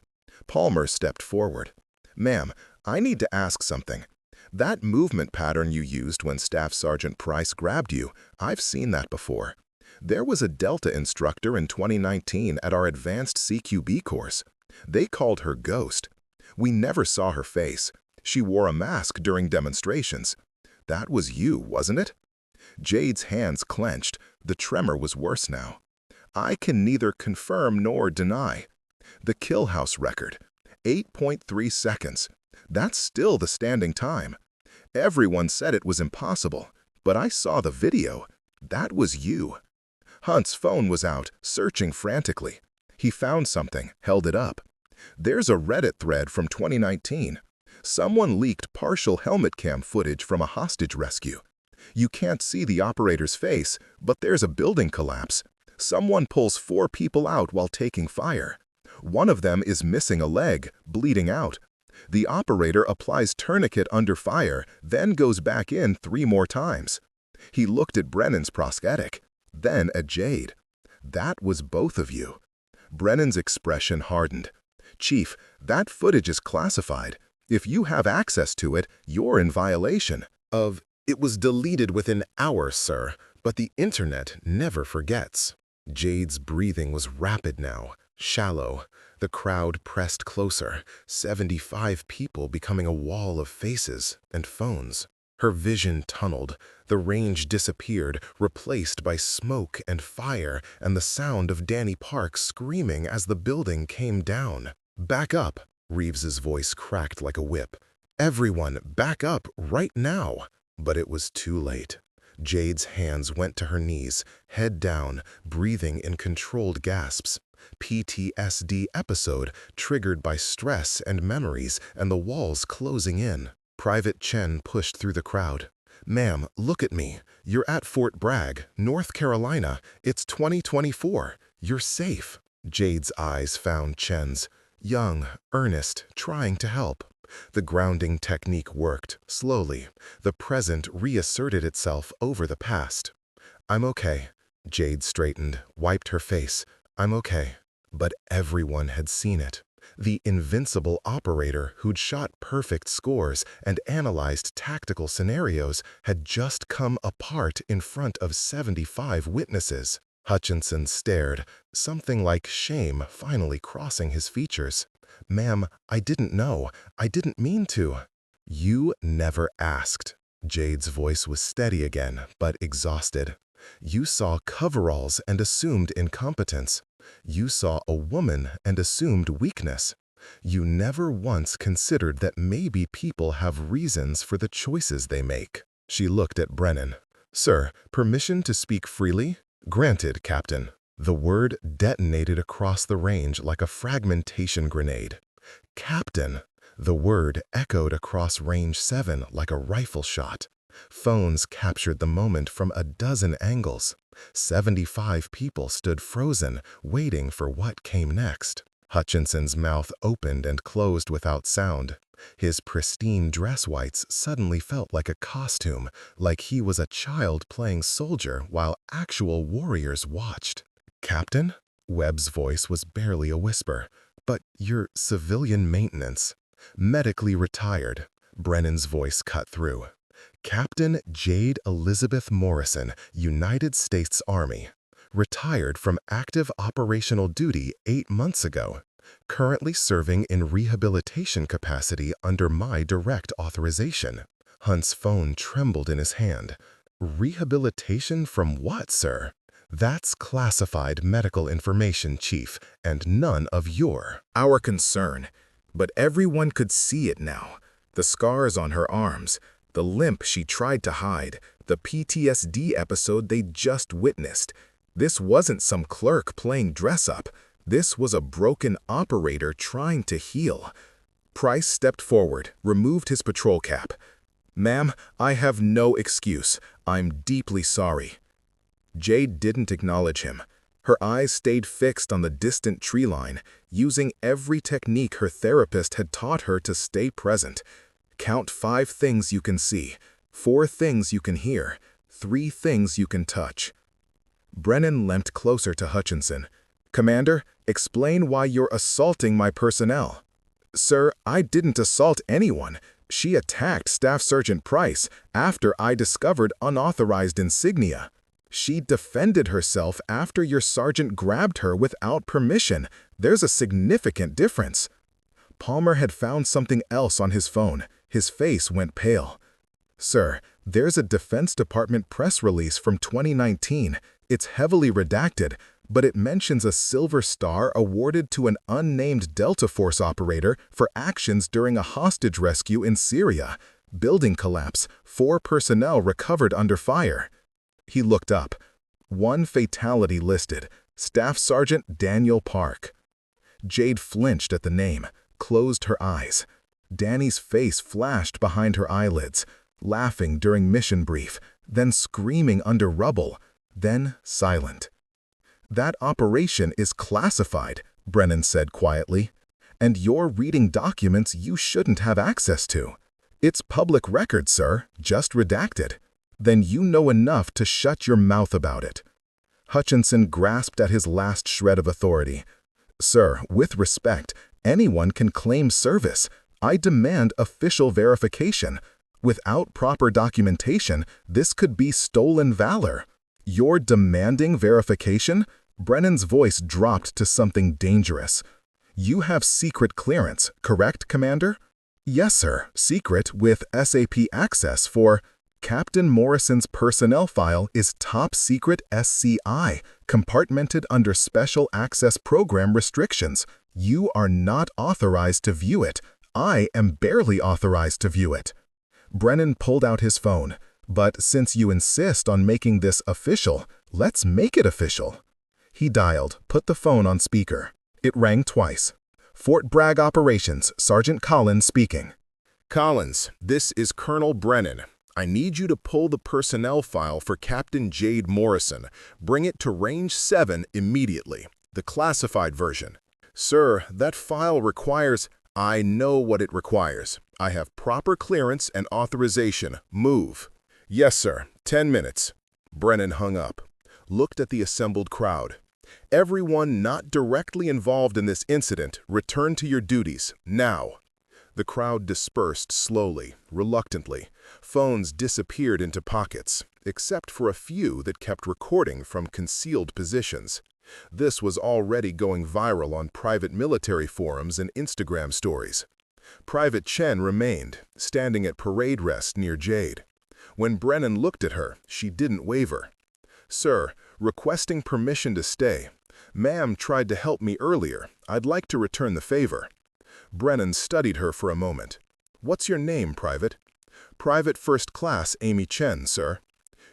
Palmer stepped forward. Ma'am, I need to ask something. That movement pattern you used when Staff Sergeant Price grabbed you, I've seen that before. There was a Delta instructor in 2019 at our advanced CQB course. They called her Ghost. We never saw her face. She wore a mask during demonstrations. That was you, wasn't it? Jade's hands clenched. The tremor was worse now. I can neither confirm nor deny. The Kill House record, 8.3 seconds. That's still the standing time. Everyone said it was impossible, but I saw the video. That was you." Hunt's phone was out, searching frantically. He found something, held it up. There's a Reddit thread from 2019. Someone leaked partial helmet cam footage from a hostage rescue. You can't see the operator's face, but there's a building collapse. Someone pulls 4 people out while taking fire. One of them is missing a leg, bleeding out. The operator applies tourniquet under fire, then goes back in 3 more times. He looked at Brennan's prosthetic, then at Jade. That was both of you. Brennan's expression hardened. "Chief, that footage is classified. If you have access to it, you're in violation of—" "It was deleted within hours, sir, but the internet never forgets." Jade's breathing was rapid now, shallow. The crowd pressed closer, 75 people becoming a wall of faces and phones. Her vision tunneled. The range disappeared, replaced by smoke and fire and the sound of Danny Park screaming as the building came down. "Back up," Reeves's voice cracked like a whip. "Everyone, back up right now." But it was too late. Jade's hands went to her knees, head down, breathing in controlled gasps. PTSD episode triggered by stress and memories and the walls closing in. Private Chen pushed through the crowd. "Ma'am, look at me. You're at Fort Bragg, North Carolina. It's 2024. You're safe." Jade's eyes found Chen's. Young, earnest, trying to help. The grounding technique worked, slowly. The present reasserted itself over the past. "I'm okay." Jade straightened, wiped her face. "I'm okay." But everyone had seen it. The invincible operator who'd shot perfect scores and analyzed tactical scenarios had just come apart in front of 75 witnesses. Hutchinson stared, something like shame finally crossing his features. "Ma'am, I didn't know. I didn't mean to." "You never asked." Jade's voice was steady again, but exhausted. "You saw coveralls and assumed incompetence. You saw a woman and assumed weakness. You never once considered that maybe people have reasons for the choices they make." She looked at Brennan. "Sir, permission to speak freely?" "Granted, Captain." The word detonated across the range like a fragmentation grenade. "Captain!" The word echoed across Range 7 like a rifle shot. Phones captured the moment from a dozen angles. 75 people stood frozen, waiting for what came next. Hutchinson's mouth opened and closed without sound. His pristine dress whites suddenly felt like a costume, like he was a child playing soldier while actual warriors watched. "Captain?" Webb's voice was barely a whisper. "But you're civilian maintenance." "Medically retired." Brennan's voice cut through. "Captain Jade Elizabeth Morrison, United States Army. Retired from active operational duty 8 months ago. Currently serving in rehabilitation capacity under my direct authorization." Hunt's phone trembled in his hand. "Rehabilitation from what, sir?" "That's classified medical information, Chief, and none of our concern." But everyone could see it now. The scars on her arms, the limp she tried to hide, the PTSD episode they just witnessed. This wasn't some clerk playing dress-up. This was a broken operator trying to heal. Price stepped forward, removed his patrol cap. "Ma'am, I have no excuse. I'm deeply sorry." Jade didn't acknowledge him. Her eyes stayed fixed on the distant tree line, using every technique her therapist had taught her to stay present. Count 5 things you can see, 4 things you can hear, 3 things you can touch. Brennan leapt closer to Hutchinson. "Commander, explain why you're assaulting my personnel." "Sir, I didn't assault anyone. She attacked Staff Sergeant Price after I discovered unauthorized insignia. She defended herself after your sergeant grabbed her without permission. There's a significant difference." Palmer had found something else on his phone. His face went pale. "Sir, there's a Defense Department press release from 2019. It's heavily redacted, but it mentions a Silver Star awarded to an unnamed Delta Force operator for actions during a hostage rescue in Syria. Building collapse. 4 personnel recovered under fire. He looked up. 1 fatality listed. Staff Sergeant Daniel Park. Jade flinched at the name, closed her eyes. Danny's face flashed behind her eyelids, laughing during mission brief, then screaming under rubble, then silent. "That operation is classified," Brennan said quietly, "and you're reading documents you shouldn't have access to. It's public record, sir, just redacted. Then you know enough to shut your mouth about it." Hutchinson grasped at his last shred of authority. "Sir, with respect, anyone can claim service. I demand official verification. Without proper documentation, this could be stolen valor." "You're demanding verification?" Brennan's voice dropped to something dangerous. "You have secret clearance, correct, Commander?" "Yes, sir, secret with SAP access for—" "Captain Morrison's personnel file is top secret SCI, compartmented under Special Access Program restrictions. You are not authorized to view it. I am barely authorized to view it." Brennan pulled out his phone. "But since you insist on making this official, let's make it official." He dialed, put the phone on speaker. It rang twice. "Fort Bragg Operations, Sergeant Collins speaking." "Collins, this is Colonel Brennan. I need you to pull the personnel file for Captain Jade Morrison. Bring it to Range 7 immediately, the classified version." "Sir, that file requires—" "I know what it requires. I have proper clearance and authorization. Move." "Yes, sir. 10 minutes." Brennan hung up, looked at the assembled crowd. "Everyone not directly involved in this incident, return to your duties, now." The crowd dispersed slowly, reluctantly. Phones disappeared into pockets, except for a few that kept recording from concealed positions. This was already going viral on private military forums and Instagram stories. Private Chen remained, standing at parade rest near Jade. When Brennan looked at her, she didn't waver. "Sir, requesting permission to stay. Ma'am tried to help me earlier. I'd like to return the favor." Brennan studied her for a moment. "What's your name, Private?" "Private First Class Amy Chen, sir."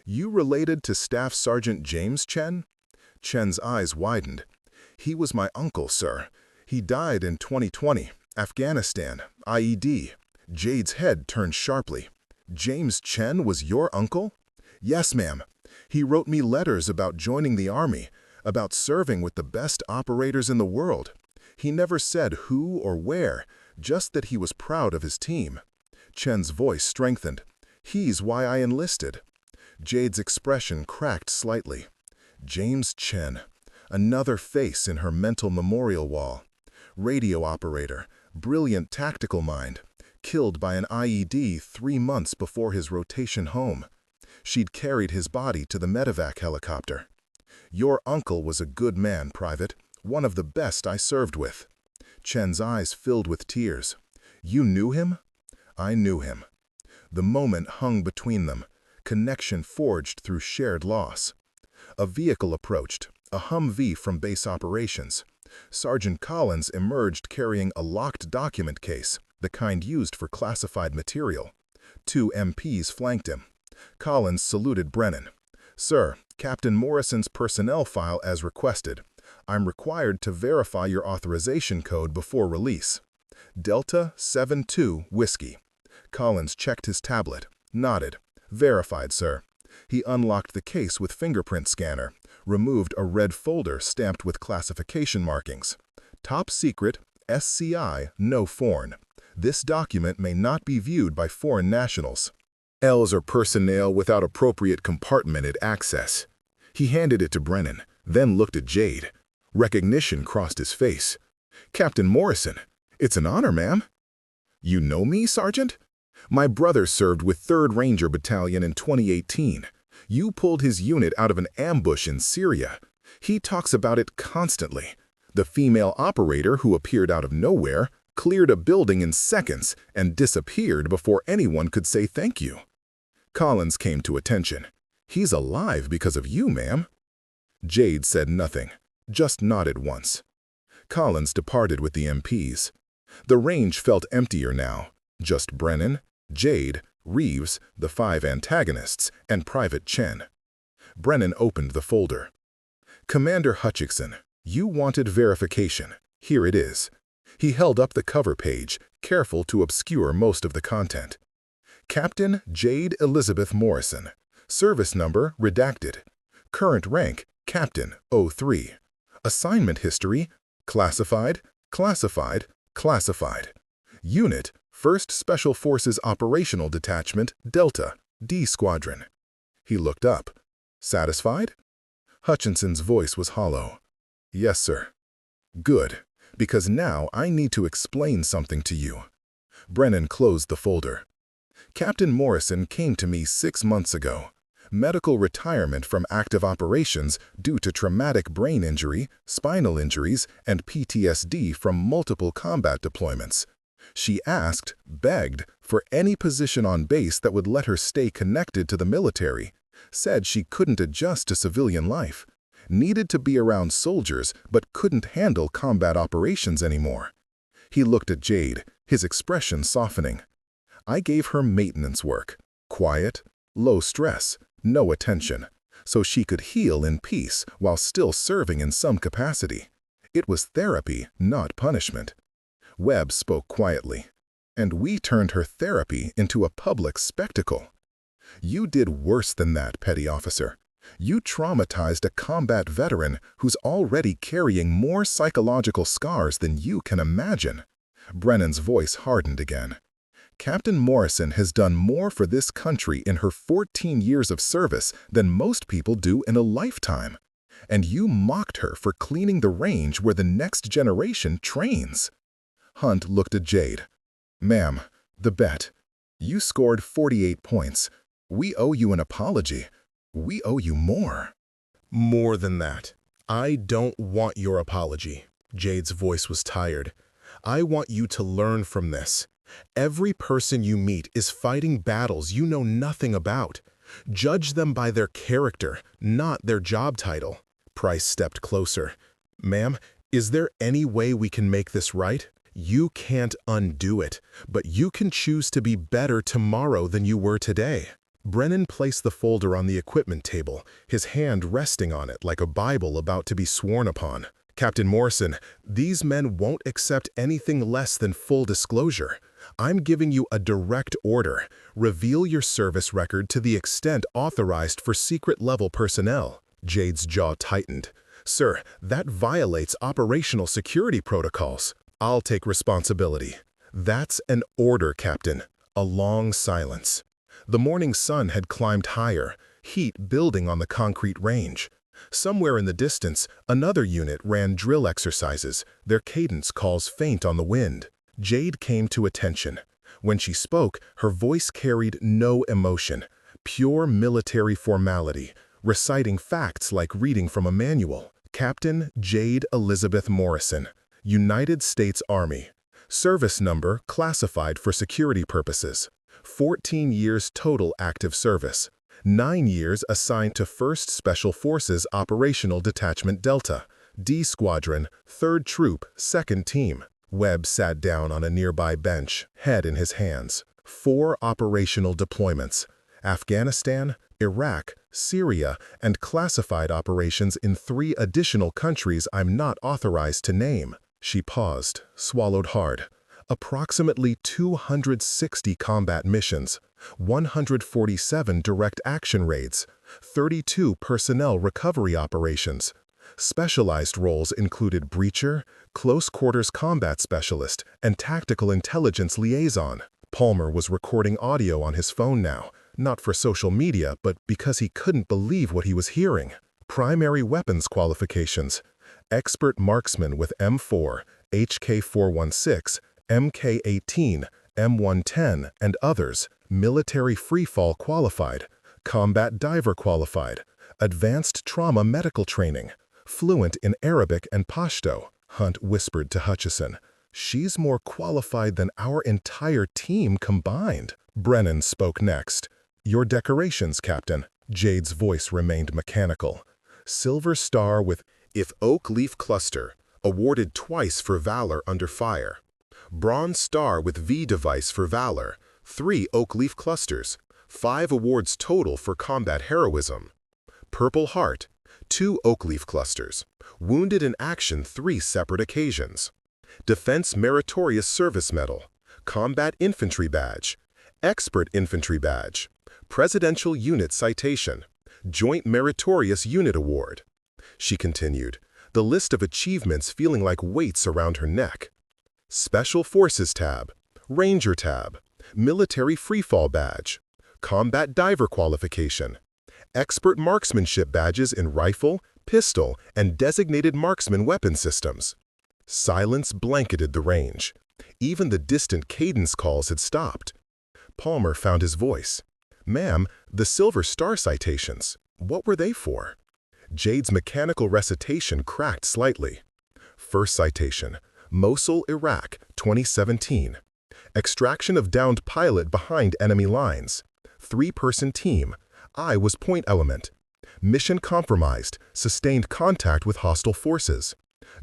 "You related to Staff Sergeant James Chen?" Chen's eyes widened. "He was my uncle, sir. He died in 2020, Afghanistan, IED." Jade's head turned sharply. "James Chen was your uncle?" "Yes, ma'am. He wrote me letters about joining the Army, about serving with the best operators in the world. He never said who or where, just that he was proud of his team." Chen's voice strengthened. "He's why I enlisted." Jade's expression cracked slightly. James Chen, another face in her mental memorial wall. Radio operator, brilliant tactical mind, killed by an IED 3 months before his rotation home. She'd carried his body to the medevac helicopter. "Your uncle was a good man, Private. One of the best I served with." Chen's eyes filled with tears. "You knew him?" "I knew him." The moment hung between them, connection forged through shared loss. A vehicle approached, a Humvee from base operations. Sergeant Collins emerged carrying a locked document case, the kind used for classified material. 2 MPs flanked him. Collins saluted Brennan. "Sir, Captain Morrison's personnel file as requested. I'm required to verify your authorization code before release." "Delta 72 Whiskey." Collins checked his tablet, nodded. "Verified, sir." He unlocked the case with fingerprint scanner, removed a red folder stamped with classification markings. "Top secret, SCI, no foreign. This document may not be viewed by foreign nationals." "Ls are personnel without appropriate compartmented access." He handed it to Brennan, then looked at Jade. Recognition crossed his face. "Captain Morrison, it's an honor, ma'am." "You know me, Sergeant?" "My brother served with 3rd Ranger Battalion in 2018. You pulled his unit out of an ambush in Syria. He talks about it constantly. The female operator who appeared out of nowhere cleared a building in seconds and disappeared before anyone could say thank you." Collins came to attention. "He's alive because of you, ma'am." Jade said nothing, just nodded once. Collins departed with the MPs. The range felt emptier now, just Brennan, Jade, Reeves, the 5 antagonists, and Private Chen. Brennan opened the folder. Commander Hutchinson, you wanted verification. Here it is. He held up the cover page, careful to obscure most of the content. Captain Jade Elizabeth Morrison. Service number redacted. Current rank, Captain 03. Assignment history, classified, classified, classified. Unit, 1st Special Forces Operational Detachment, Delta, D Squadron. He looked up. Satisfied? Hutchinson's voice was hollow. Yes, sir. Good, because now I need to explain something to you. Brennan closed the folder. Captain Morrison came to me 6 months ago. Medical retirement from active operations due to traumatic brain injury, spinal injuries, and PTSD from multiple combat deployments. She asked, begged, for any position on base that would let her stay connected to the military. Said she couldn't adjust to civilian life. Needed to be around soldiers, but couldn't handle combat operations anymore. He looked at Jade, his expression softening. I gave her maintenance work. Quiet, low stress, no attention, so she could heal in peace while still serving in some capacity. It was therapy, not punishment. Webb spoke quietly. And we turned her therapy into a public spectacle. You did worse than that, petty officer. You traumatized a combat veteran who's already carrying more psychological scars than you can imagine. Brennan's voice hardened again. Captain Morrison has done more for this country in her 14 years of service than most people do in a lifetime. And you mocked her for cleaning the range where the next generation trains. Hunt looked at Jade. Ma'am, the bet. You scored 48 points. We owe you an apology. We owe you more. More than that. I don't want your apology. Jade's voice was tired. I want you to learn from this. Every person you meet is fighting battles you know nothing about. Judge them by their character, not their job title. Price stepped closer. Ma'am, is there any way we can make this right? You can't undo it, but you can choose to be better tomorrow than you were today. Brennan placed the folder on the equipment table, his hand resting on it like a Bible about to be sworn upon. Captain Morrison, these men won't accept anything less than full disclosure. I'm giving you a direct order. Reveal your service record to the extent authorized for secret-level personnel. Jade's jaw tightened. Sir, that violates operational security protocols. I'll take responsibility. That's an order, Captain. A long silence. The morning sun had climbed higher, heat building on the concrete range. Somewhere in the distance, another unit ran drill exercises, their cadence calls faint on the wind. Jade came to attention. When she spoke, her voice carried no emotion, pure military formality, reciting facts like reading from a manual. Captain Jade Elizabeth Morrison, United States Army. Service number classified for security purposes. 14 years total active service. 9 years assigned to 1st Special Forces Operational Detachment Delta, D Squadron, 3rd Troop, 2nd Team. Webb sat down on a nearby bench, head in his hands. 4 operational deployments: Afghanistan, Iraq, Syria, and classified operations in 3 additional countries I'm not authorized to name. She paused, swallowed hard. Approximately 260 combat missions, 147 direct action raids, 32 personnel recovery operations. Specialized roles included breacher, close quarters combat specialist, and tactical intelligence liaison. Palmer was recording audio on his phone now, not for social media, but because he couldn't believe what he was hearing. Primary weapons qualifications: expert marksman with M4, HK416, MK18, M110, and others, military freefall qualified, combat diver qualified, advanced trauma medical training, fluent in Arabic and Pashto. Hunt whispered to Hutchison. She's more qualified than our entire team combined. Brennan spoke next. Your decorations, Captain. Jade's voice remained mechanical. Silver Star with If Oak Leaf Cluster, awarded twice for valor under fire. Bronze Star with V device for valor, 3 oak leaf clusters, 5 awards total for combat heroism. Purple Heart, 2 oak leaf clusters, wounded in action 3 separate occasions. Defense Meritorious Service Medal, Combat Infantry Badge, Expert Infantry Badge, Presidential Unit Citation, Joint Meritorious Unit Award. She continued, the list of achievements feeling like weights around her neck. Special Forces Tab, Ranger Tab, Military Freefall Badge, Combat Diver Qualification, Expert Marksmanship Badges in Rifle, Pistol, and Designated Marksman Weapon Systems. Silence blanketed the range. Even the distant cadence calls had stopped. Palmer found his voice. Ma'am, the Silver Star citations, what were they for? Jade's mechanical recitation cracked slightly. First citation, Mosul, Iraq, 2017. Extraction of downed pilot behind enemy lines. 3-person team. I was point element. Mission compromised, sustained contact with hostile forces.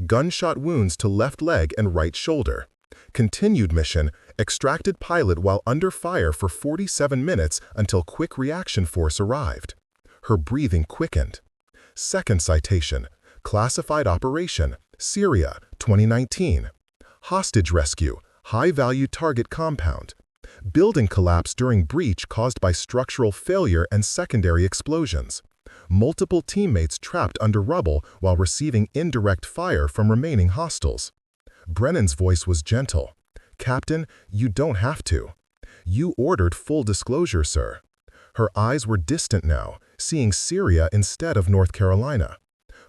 Gunshot wounds to left leg and right shoulder. Continued mission, extracted pilot while under fire for 47 minutes until quick reaction force arrived. Her breathing quickened. Second citation, classified operation, Syria, 2019. Hostage rescue, high-value target compound. Building collapse during breach caused by structural failure and secondary explosions. Multiple teammates trapped under rubble while receiving indirect fire from remaining hostiles. Brennan's voice was gentle. Captain, you don't have to. You ordered full disclosure, sir. Her eyes were distant now, seeing Syria instead of North Carolina.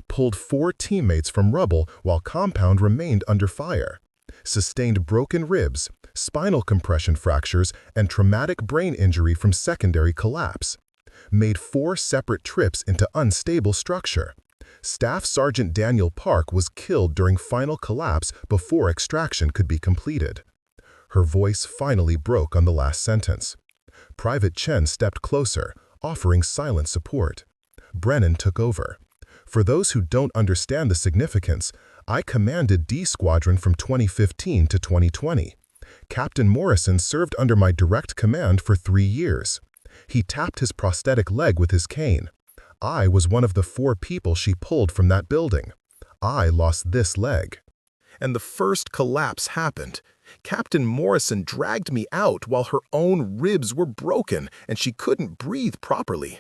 Pulled 4 teammates from rubble while compound remained under fire. Sustained broken ribs, spinal compression fractures, and traumatic brain injury from secondary collapse. Made 4 separate trips into unstable structure. Staff Sergeant Daniel Park was killed during final collapse before extraction could be completed. Her voice finally broke on the last sentence. Private Chen stepped closer, offering silent support. Brennan took over. For those who don't understand the significance, I commanded D Squadron from 2015 to 2020. Captain Morrison served under my direct command for 3 years. He tapped his prosthetic leg with his cane. I was one of the 4 people she pulled from that building. I lost this leg. And the first collapse happened. Captain Morrison dragged me out while her own ribs were broken and she couldn't breathe properly.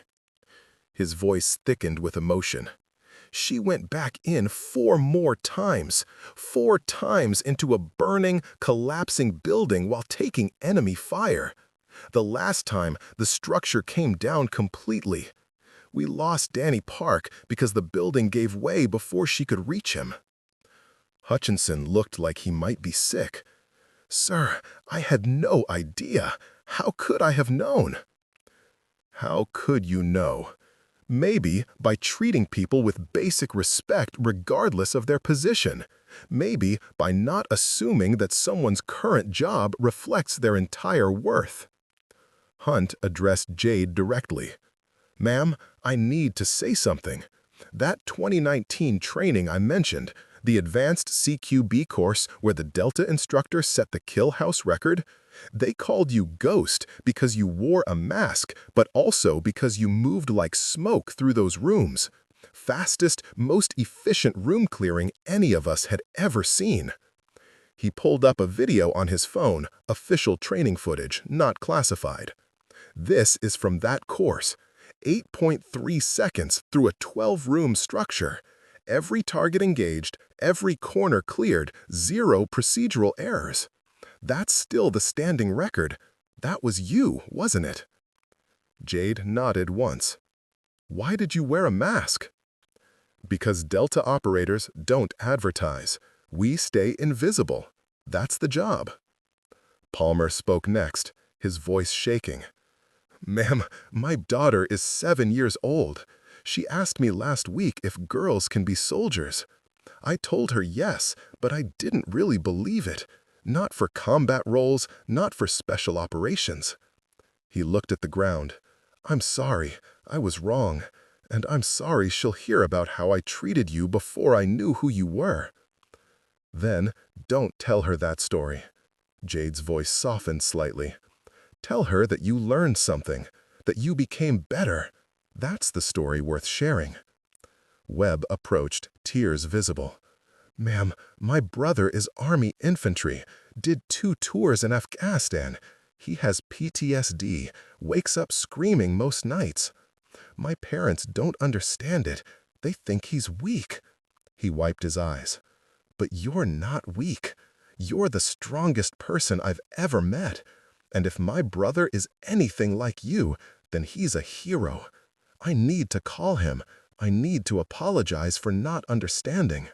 His voice thickened with emotion. She went back in 4 more times, 4 times into a burning, collapsing building while taking enemy fire. The last time, the structure came down completely. We lost Danny Park because the building gave way before she could reach him. Hutchinson looked like he might be sick. Sir, I had no idea. How could I have known? How could you know? Maybe by treating people with basic respect regardless of their position. Maybe by not assuming that someone's current job reflects their entire worth. Hunt addressed Jade directly. Ma'am, I need to say something. That 2019 training I mentioned, the advanced CQB course where the Delta instructor set the kill house record, they called you Ghost because you wore a mask, but also because you moved like smoke through those rooms. Fastest, most efficient room clearing any of us had ever seen. He pulled up a video on his phone, official training footage, not classified. This is from that course. 8.3 seconds through a 12-room structure. Every target engaged, every corner cleared, 0 procedural errors. That's still the standing record. That was you, wasn't it? Jade nodded once. Why did you wear a mask? Because Delta operators don't advertise. We stay invisible. That's the job. Palmer spoke next, his voice shaking. Ma'am, my daughter is 7 years old. She asked me last week if girls can be soldiers. I told her yes, but I didn't really believe it. Not for combat roles, not for special operations. He looked at the ground. I'm sorry, I was wrong. And I'm sorry she'll hear about how I treated you before I knew who you were. Then, don't tell her that story. Jade's voice softened slightly. Tell her that you learned something, that you became better. That's the story worth sharing." Webb approached, tears visible. "Ma'am, my brother is Army infantry, did 2 tours in Afghanistan. He has PTSD, wakes up screaming most nights. My parents don't understand it. They think he's weak." He wiped his eyes. "But you're not weak. You're the strongest person I've ever met. And if my brother is anything like you, then he's a hero. I need to call him. I need to apologize for not understanding."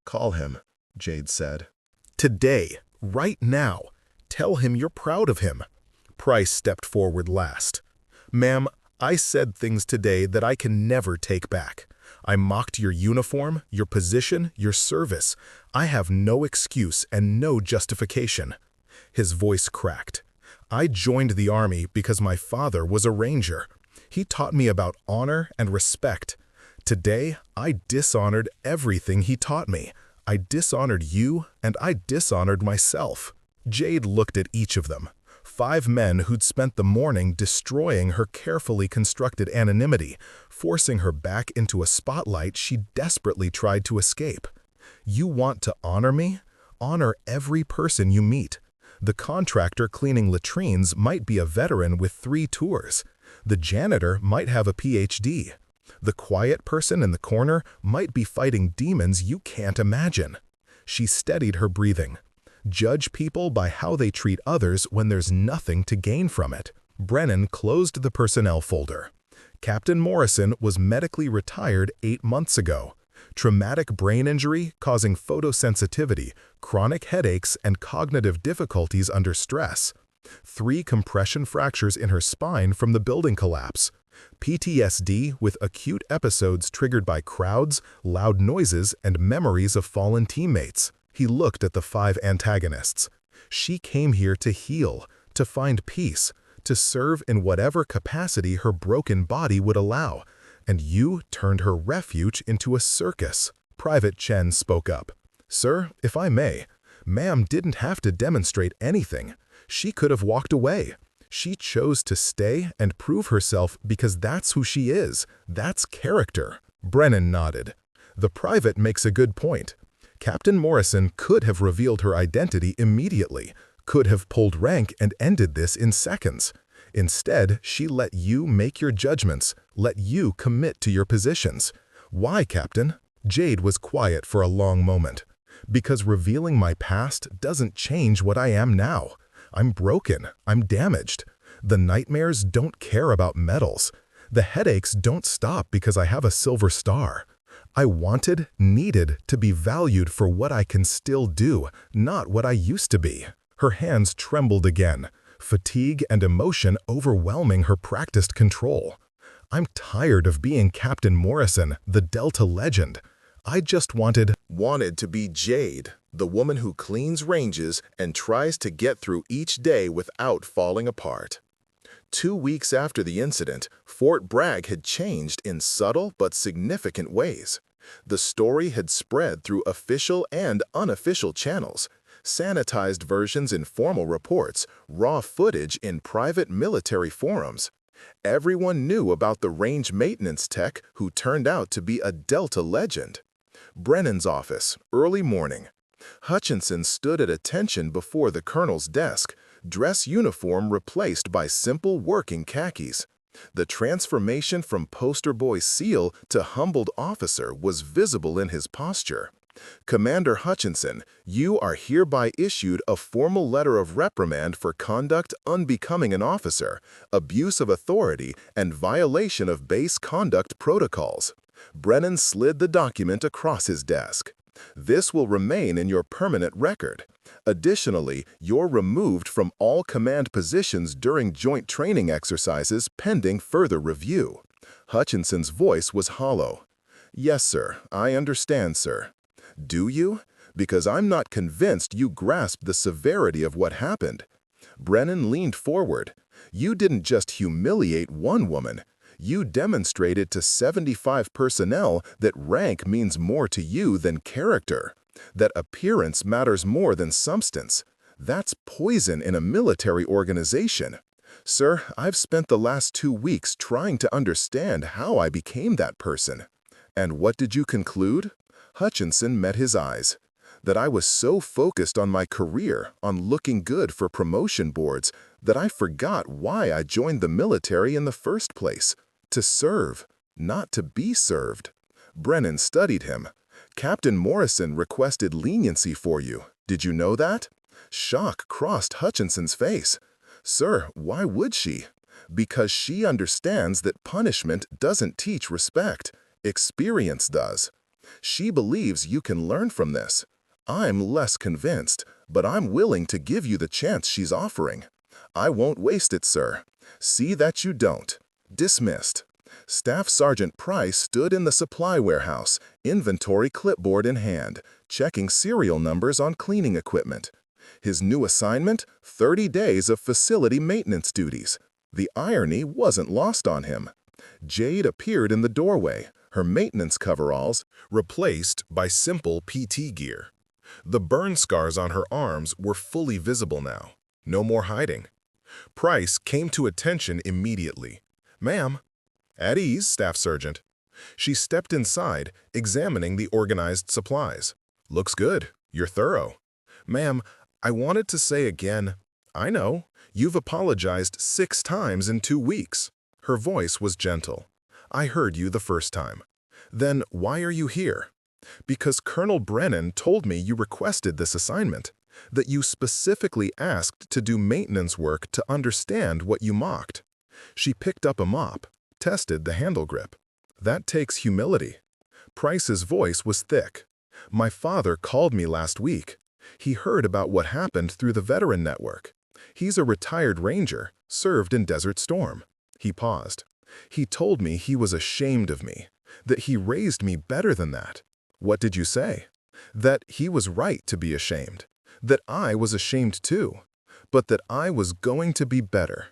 "Call him," Jade said. "Today, right now. Tell him you're proud of him." Price stepped forward last. "Ma'am, I said things today that I can never take back. I mocked your uniform, your position, your service. I have no excuse and no justification." His voice cracked. "I joined the Army because my father was a ranger. He taught me about honor and respect. Today, I dishonored everything he taught me. I dishonored you, and I dishonored myself." Jade looked at each of them. 5 men who'd spent the morning destroying her carefully constructed anonymity, forcing her back into a spotlight she desperately tried to escape. "You want to honor me? Honor every person you meet. The contractor cleaning latrines might be a veteran with 3 tours. The janitor might have a PhD. The quiet person in the corner might be fighting demons you can't imagine." She steadied her breathing. "Judge people by how they treat others when there's nothing to gain from it." Brennan closed the personnel folder. Captain Morrison was medically retired 8 months ago. Traumatic brain injury causing photosensitivity, chronic headaches, and cognitive difficulties under stress. 3 compression fractures in her spine from the building collapse. PTSD with acute episodes triggered by crowds, loud noises, and memories of fallen teammates. He looked at the 5 antagonists. She came here to heal, to find peace, to serve in whatever capacity her broken body would allow, and you turned her refuge into a circus. Private Chen spoke up. "Sir, if I may, ma'am didn't have to demonstrate anything. She could have walked away. She chose to stay and prove herself because that's who she is. That's character." Brennan nodded. "The private makes a good point. Captain Morrison could have revealed her identity immediately, could have pulled rank and ended this in seconds. Instead, she let you make your judgments, let you commit to your positions. Why, Captain?" Jade was quiet for a long moment. "Because revealing my past doesn't change what I am now. I'm broken. I'm damaged. The nightmares don't care about medals. The headaches don't stop because I have a silver star. I wanted, needed to be valued for what I can still do, not what I used to be." Her hands trembled again, fatigue and emotion overwhelming her practiced control. "I'm tired of being Captain Morrison, the Delta legend. I just wanted to be Jade, the woman who cleans ranges and tries to get through each day without falling apart." 2 weeks after the incident, Fort Bragg had changed in subtle but significant ways. The story had spread through official and unofficial channels, sanitized versions in formal reports, raw footage in private military forums. Everyone knew about the range maintenance tech who turned out to be a Delta legend. Brennan's office, early morning. Hutchinson stood at attention before the colonel's desk, dress uniform replaced by simple working khakis. The transformation from poster boy SEAL to humbled officer was visible in his posture. "Commander Hutchinson, you are hereby issued a formal letter of reprimand for conduct unbecoming an officer, abuse of authority, and violation of base conduct protocols." Brennan slid the document across his desk. "This will remain in your permanent record. Additionally, you're removed from all command positions during joint training exercises pending further review." Hutchinson's voice was hollow. "Yes, sir. I understand, sir." "Do you? Because I'm not convinced you grasp the severity of what happened." Brennan leaned forward. "You didn't just humiliate one woman. You demonstrated to 75 personnel that rank means more to you than character, that appearance matters more than substance. That's poison in a military organization. Sir, I've spent the last 2 weeks trying to understand how I became that person. And what did you conclude? Hutchinson met his eyes. That I was so focused on my career, on looking good for promotion boards, that I forgot why I joined the military in the first place. To serve, not to be served. Brennan studied him. Captain Morrison requested leniency for you. Did you know that? Shock crossed Hutchinson's face. Sir, why would she? Because she understands that punishment doesn't teach respect. Experience does. She believes you can learn from this. I'm less convinced, but I'm willing to give you the chance she's offering. I won't waste it, sir. See that you don't. Dismissed. Staff Sergeant Price stood in the supply warehouse, inventory clipboard in hand, checking serial numbers on cleaning equipment. His new assignment, 30 days of facility maintenance duties. The irony wasn't lost on him. Jade appeared in the doorway, her maintenance coveralls replaced by simple PT gear. The burn scars on her arms were fully visible now. No more hiding. Price came to attention immediately. "Ma'am." "At ease, Staff Sergeant." She stepped inside, examining the organized supplies. "Looks good. You're thorough." "Ma'am, I wanted to say again, I know, you've apologized 6 times in 2 weeks." Her voice was gentle. "I heard you the first time. Then why are you here?" "Because Colonel Brennan told me you requested this assignment, that you specifically asked to do maintenance work to understand what you mocked." She picked up a mop, tested the handle grip. "That takes humility." Price's voice was thick. "My father called me last week. He heard about what happened through the veteran network. He's a retired ranger, served in Desert Storm." He paused. "He told me he was ashamed of me, that he raised me better than that." "What did you say?" "That he was right to be ashamed, that I was ashamed too, but that I was going to be better."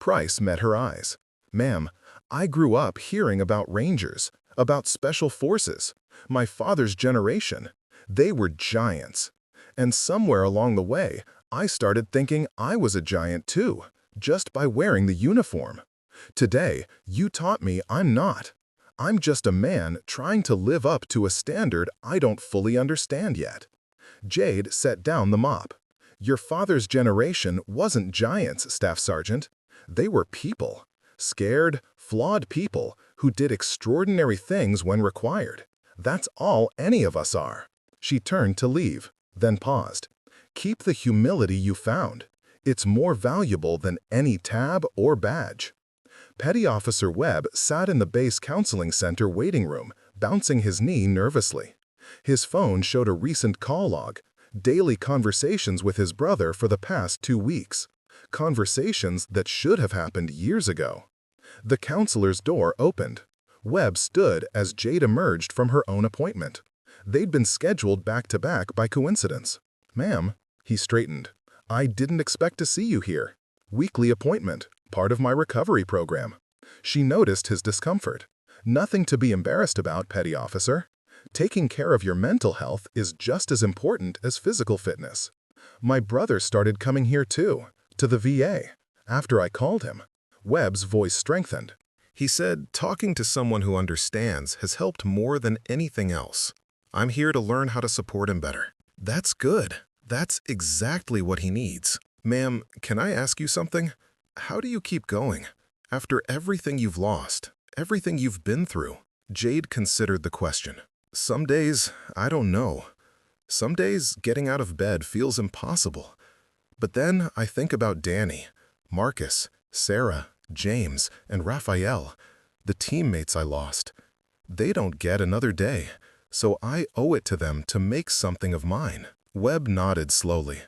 Price met her eyes. "Ma'am, I grew up hearing about Rangers, about Special Forces, my father's generation. They were giants. And somewhere along the way, I started thinking I was a giant too, just by wearing the uniform. Today, you taught me I'm not. I'm just a man trying to live up to a standard I don't fully understand yet." Jade set down the mop. "Your father's generation wasn't giants, Staff Sergeant. They were people. Scared, flawed people who did extraordinary things when required. That's all any of us are." She turned to leave, then paused. "Keep the humility you found. It's more valuable than any tab or badge." Petty Officer Webb sat in the base counseling center waiting room, bouncing his knee nervously. His phone showed a recent call log, daily conversations with his brother for the past 2 weeks. Conversations that should have happened years ago. The counselor's door opened. Webb stood as Jade emerged from her own appointment. They'd been scheduled back-to-back by coincidence. "Ma'am," he straightened, "I didn't expect to see you here. Weekly appointment, part of my recovery program." She noticed his discomfort. "Nothing to be embarrassed about, Petty Officer. Taking care of your mental health is just as important as physical fitness. My brother started coming here too, to the VA, after I called him." Webb's voice strengthened. He said, "Talking to someone who understands has helped more than anything else. I'm here to learn how to support him better." "That's good. That's exactly what he needs." "Ma'am, can I ask you something? How do you keep going? After everything you've lost, everything you've been through?" Jade considered the question. "Some days, I don't know. Some days, getting out of bed feels impossible. But then I think about Danny, Marcus, Sarah, James, and Raphael, the teammates I lost. They don't get another day, so I owe it to them to make something of mine." Webb nodded slowly.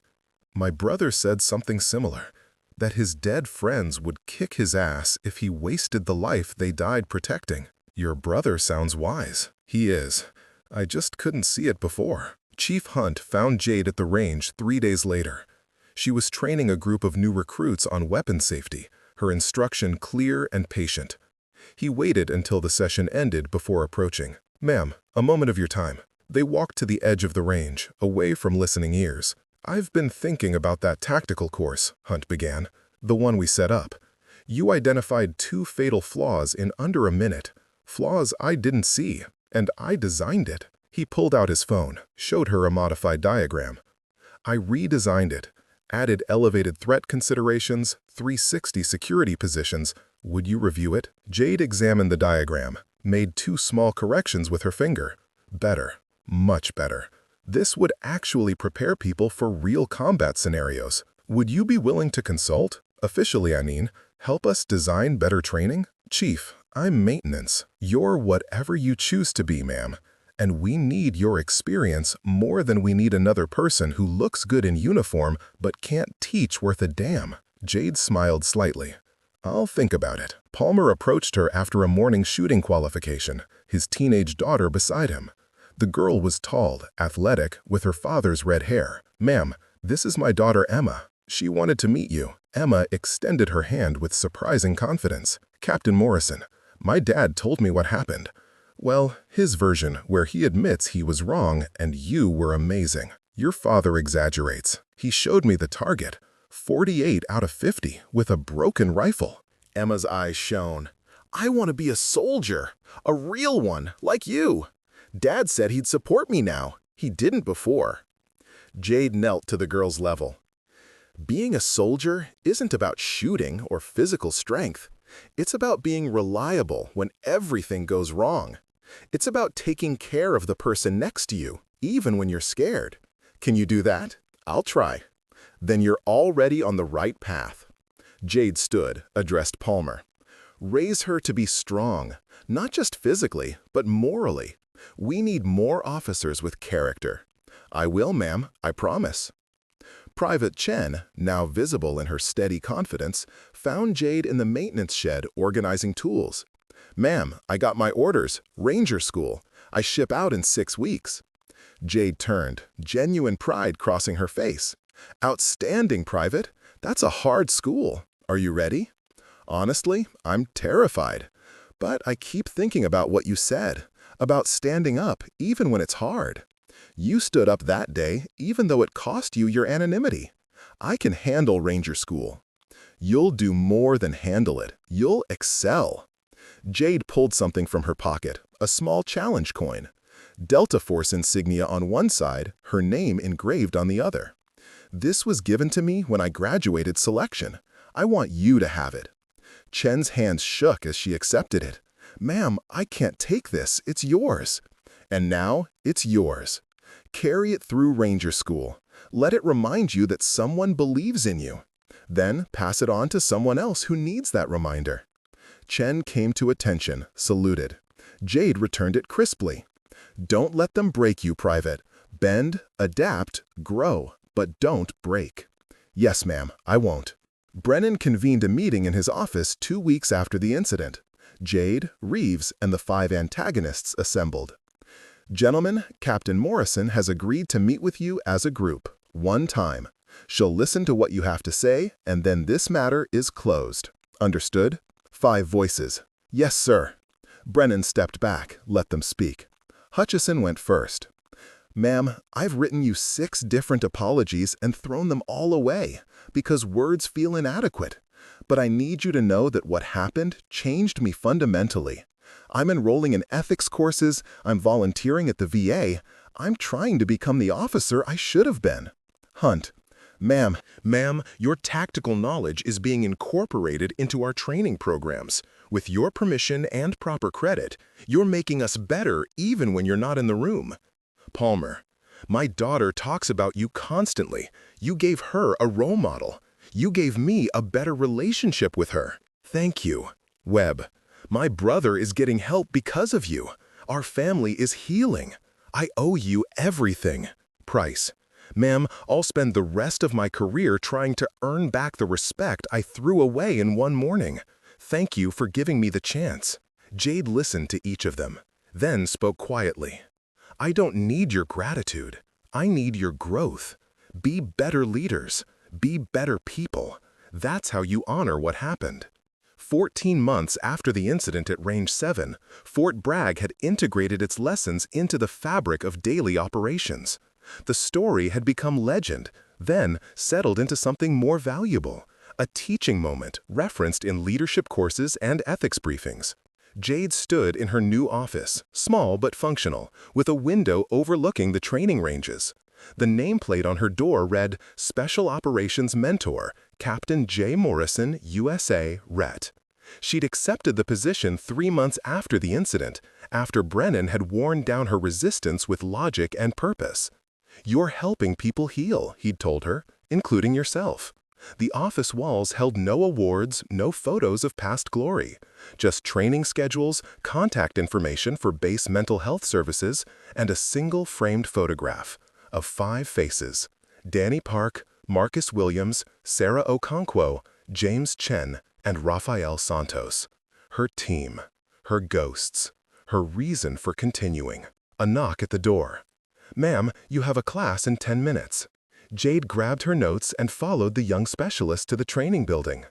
"My brother said something similar, that his dead friends would kick his ass if he wasted the life they died protecting." "Your brother sounds wise." "He is. I just couldn't see it before." Chief Hunt found Jade at the range 3 days later. She was training a group of new recruits on weapon safety, her instruction clear and patient. He waited until the session ended before approaching. "Ma'am, a moment of your time." They walked to the edge of the range, away from listening ears. "I've been thinking about that tactical course," Hunt began, "the one we set up. You identified 2 fatal flaws in under a minute, flaws I didn't see, and I designed it." He pulled out his phone, showed her a modified diagram. "I redesigned it, added elevated threat considerations, 360 security positions. Would you review it?" Jade examined the diagram, made 2 small corrections with her finger. "Better, much better. This would actually prepare people for real combat scenarios. Would you be willing to consult? Officially, I mean, help us design better training?" "Chief, I'm maintenance. You're whatever you choose to be, ma'am. And we need your experience more than we need another person who looks good in uniform but can't teach worth a damn." Jade smiled slightly. "I'll think about it." Palmer approached her after a morning shooting qualification, his teenage daughter beside him. The girl was tall, athletic, with her father's red hair. "Ma'am, this is my daughter Emma. She wanted to meet you." Emma extended her hand with surprising confidence. "Captain Morrison, my dad told me what happened. Well, his version, where he admits he was wrong and you were amazing. Your father exaggerates. He showed me the target, 48 out of 50, with a broken rifle." Emma's eyes shone. "I want to be a soldier, a real one, like you. Dad said he'd support me now. He didn't before." Jade knelt to the girl's level. "Being a soldier isn't about shooting or physical strength. It's about being reliable when everything goes wrong. It's about taking care of the person next to you, even when you're scared. Can you do that? I'll try." "Then you're already on the right path." Jade stood, addressed Palmer. "Raise her to be strong, not just physically, but morally. We need more officers with character." "I will, ma'am, I promise." Private Chen, now visible in her steady confidence, found Jade in the maintenance shed organizing tools. "Ma'am, I got my orders, Ranger School. I ship out in 6 weeks." Jade turned, genuine pride crossing her face. "Outstanding, Private. That's a hard school. Are you ready?" "Honestly, I'm terrified. But I keep thinking about what you said, about standing up even when it's hard. You stood up that day, even though it cost you your anonymity. I can handle Ranger School." "You'll do more than handle it. You'll excel." Jade pulled something from her pocket, a small challenge coin. Delta Force insignia on one side, her name engraved on the other. "This was given to me when I graduated selection. I want you to have it." Chen's hands shook as she accepted it. "Ma'am, I can't take this. It's yours." "And now, it's yours. Carry it through Ranger School. Let it remind you that someone believes in you. Then pass it on to someone else who needs that reminder." Chen came to attention, saluted. Jade returned it crisply. "Don't let them break you, Private. Bend, adapt, grow, but don't break." "Yes, ma'am, I won't." Brennan convened a meeting in his office 2 weeks after the incident. Jade, Reeves, and the 5 antagonists assembled. "Gentlemen, Captain Morrison has agreed to meet with you as a group, one time. She'll listen to what you have to say, and then this matter is closed. Understood?" 5 voices. "Yes, sir." Brennan stepped back, let them speak. Hutchison went first. "Ma'am, I've written you 6 different apologies and thrown them all away, because words feel inadequate. But I need you to know that what happened changed me fundamentally. I'm enrolling in ethics courses, I'm volunteering at the VA, I'm trying to become the officer I should have been." Hunt. Ma'am, your tactical knowledge is being incorporated into our training programs. With your permission and proper credit, you're making us better even when you're not in the room." Palmer. "My daughter talks about you constantly. You gave her a role model. You gave me a better relationship with her. Thank you." Webb. "My brother is getting help because of you. Our family is healing. I owe you everything." Price. "Ma'am, I'll spend the rest of my career trying to earn back the respect I threw away in one morning. Thank you for giving me the chance." Jade listened to each of them, then spoke quietly. "I don't need your gratitude. I need your growth. Be better leaders. Be better people. That's how you honor what happened." 14 months after the incident at Range 7, Fort Bragg had integrated its lessons into the fabric of daily operations. The story had become legend, then settled into something more valuable, a teaching moment referenced in leadership courses and ethics briefings. Jade stood in her new office, small but functional, with a window overlooking the training ranges. The nameplate on her door read, Special Operations Mentor, Captain J. Morrison, USA, RET. She'd accepted the position 3 months after the incident, after Brennan had worn down her resistance with logic and purpose. "You're helping people heal," he'd told her, including yourself. The office walls held no awards, no photos of past glory, just training schedules, contact information for base mental health services, and a single framed photograph of 5 faces: Danny Park, Marcus Williams, Sarah Okonkwo, James Chen, and Rafael Santos. Her team, her ghosts, her reason for continuing. A knock at the door. "Ma'am, you have a class in 10 minutes. Jade grabbed her notes and followed the young specialist to the training building.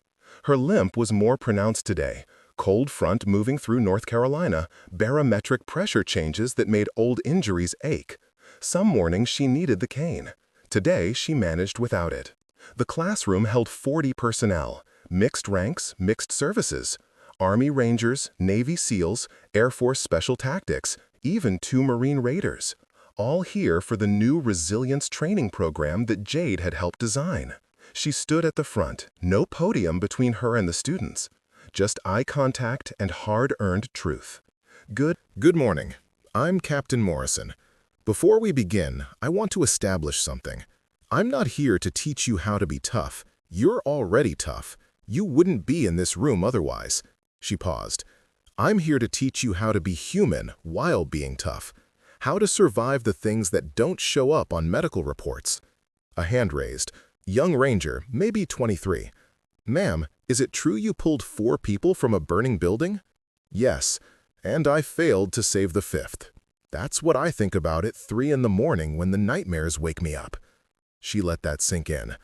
Her limp was more pronounced today. Cold front moving through North Carolina, barometric pressure changes that made old injuries ache. Some mornings she needed the cane. Today she managed without it. The classroom held 40 personnel, mixed ranks, mixed services. Army Rangers, Navy SEALs, Air Force Special Tactics, even 2 Marine Raiders. All here for the new resilience training program that Jade had helped design. She stood at the front, no podium between her and the students. Just eye contact and hard-earned truth. Good morning. I'm Captain Morrison. Before we begin, I want to establish something. I'm not here to teach you how to be tough. You're already tough. You wouldn't be in this room otherwise." She paused. "I'm here to teach you how to be human while being tough. How to survive the things that don't show up on medical reports." A hand raised. Young Ranger, maybe 23. "Ma'am, is it true you pulled 4 people from a burning building?" "Yes, and I failed to save the 5th. That's what I think about at 3 in the morning when the nightmares wake me up." She let that sink in.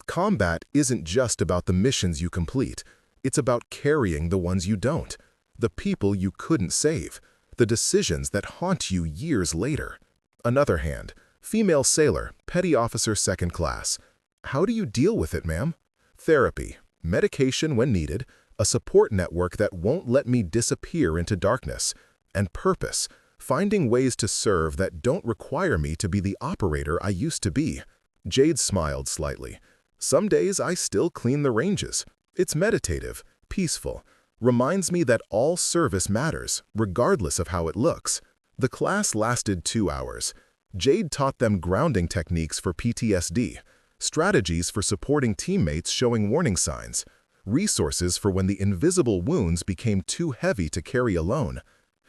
Combat isn't just about the missions you complete. It's about carrying the ones you don't, the people you couldn't save, the decisions that haunt you years later. Another hand, female sailor, petty officer 2nd class. "How do you deal with it, ma'am?" "Therapy, medication when needed, a support network that won't let me disappear into darkness, and purpose, finding ways to serve that don't require me to be the operator I used to be." Jade smiled slightly. "Some days I still clean the ranges. It's meditative, peaceful, reminds me that all service matters, regardless of how it looks." The class lasted 2 hours. Jade taught them grounding techniques for PTSD, strategies for supporting teammates showing warning signs, resources for when the invisible wounds became too heavy to carry alone.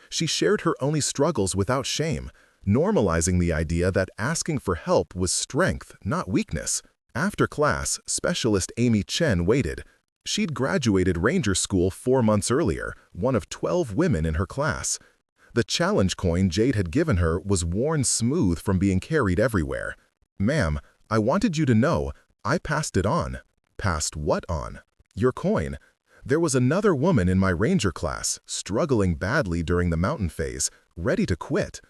She shared her only struggles without shame, normalizing the idea that asking for help was strength, not weakness. After class, Specialist Amy Chen waited. She'd graduated Ranger School 4 months earlier, one of 12 women in her class. The challenge coin Jade had given her was worn smooth from being carried everywhere. "Ma'am, I wanted you to know, I passed it on." "Passed what on?" "Your coin. There was another woman in my Ranger class, struggling badly during the mountain phase, ready to quit.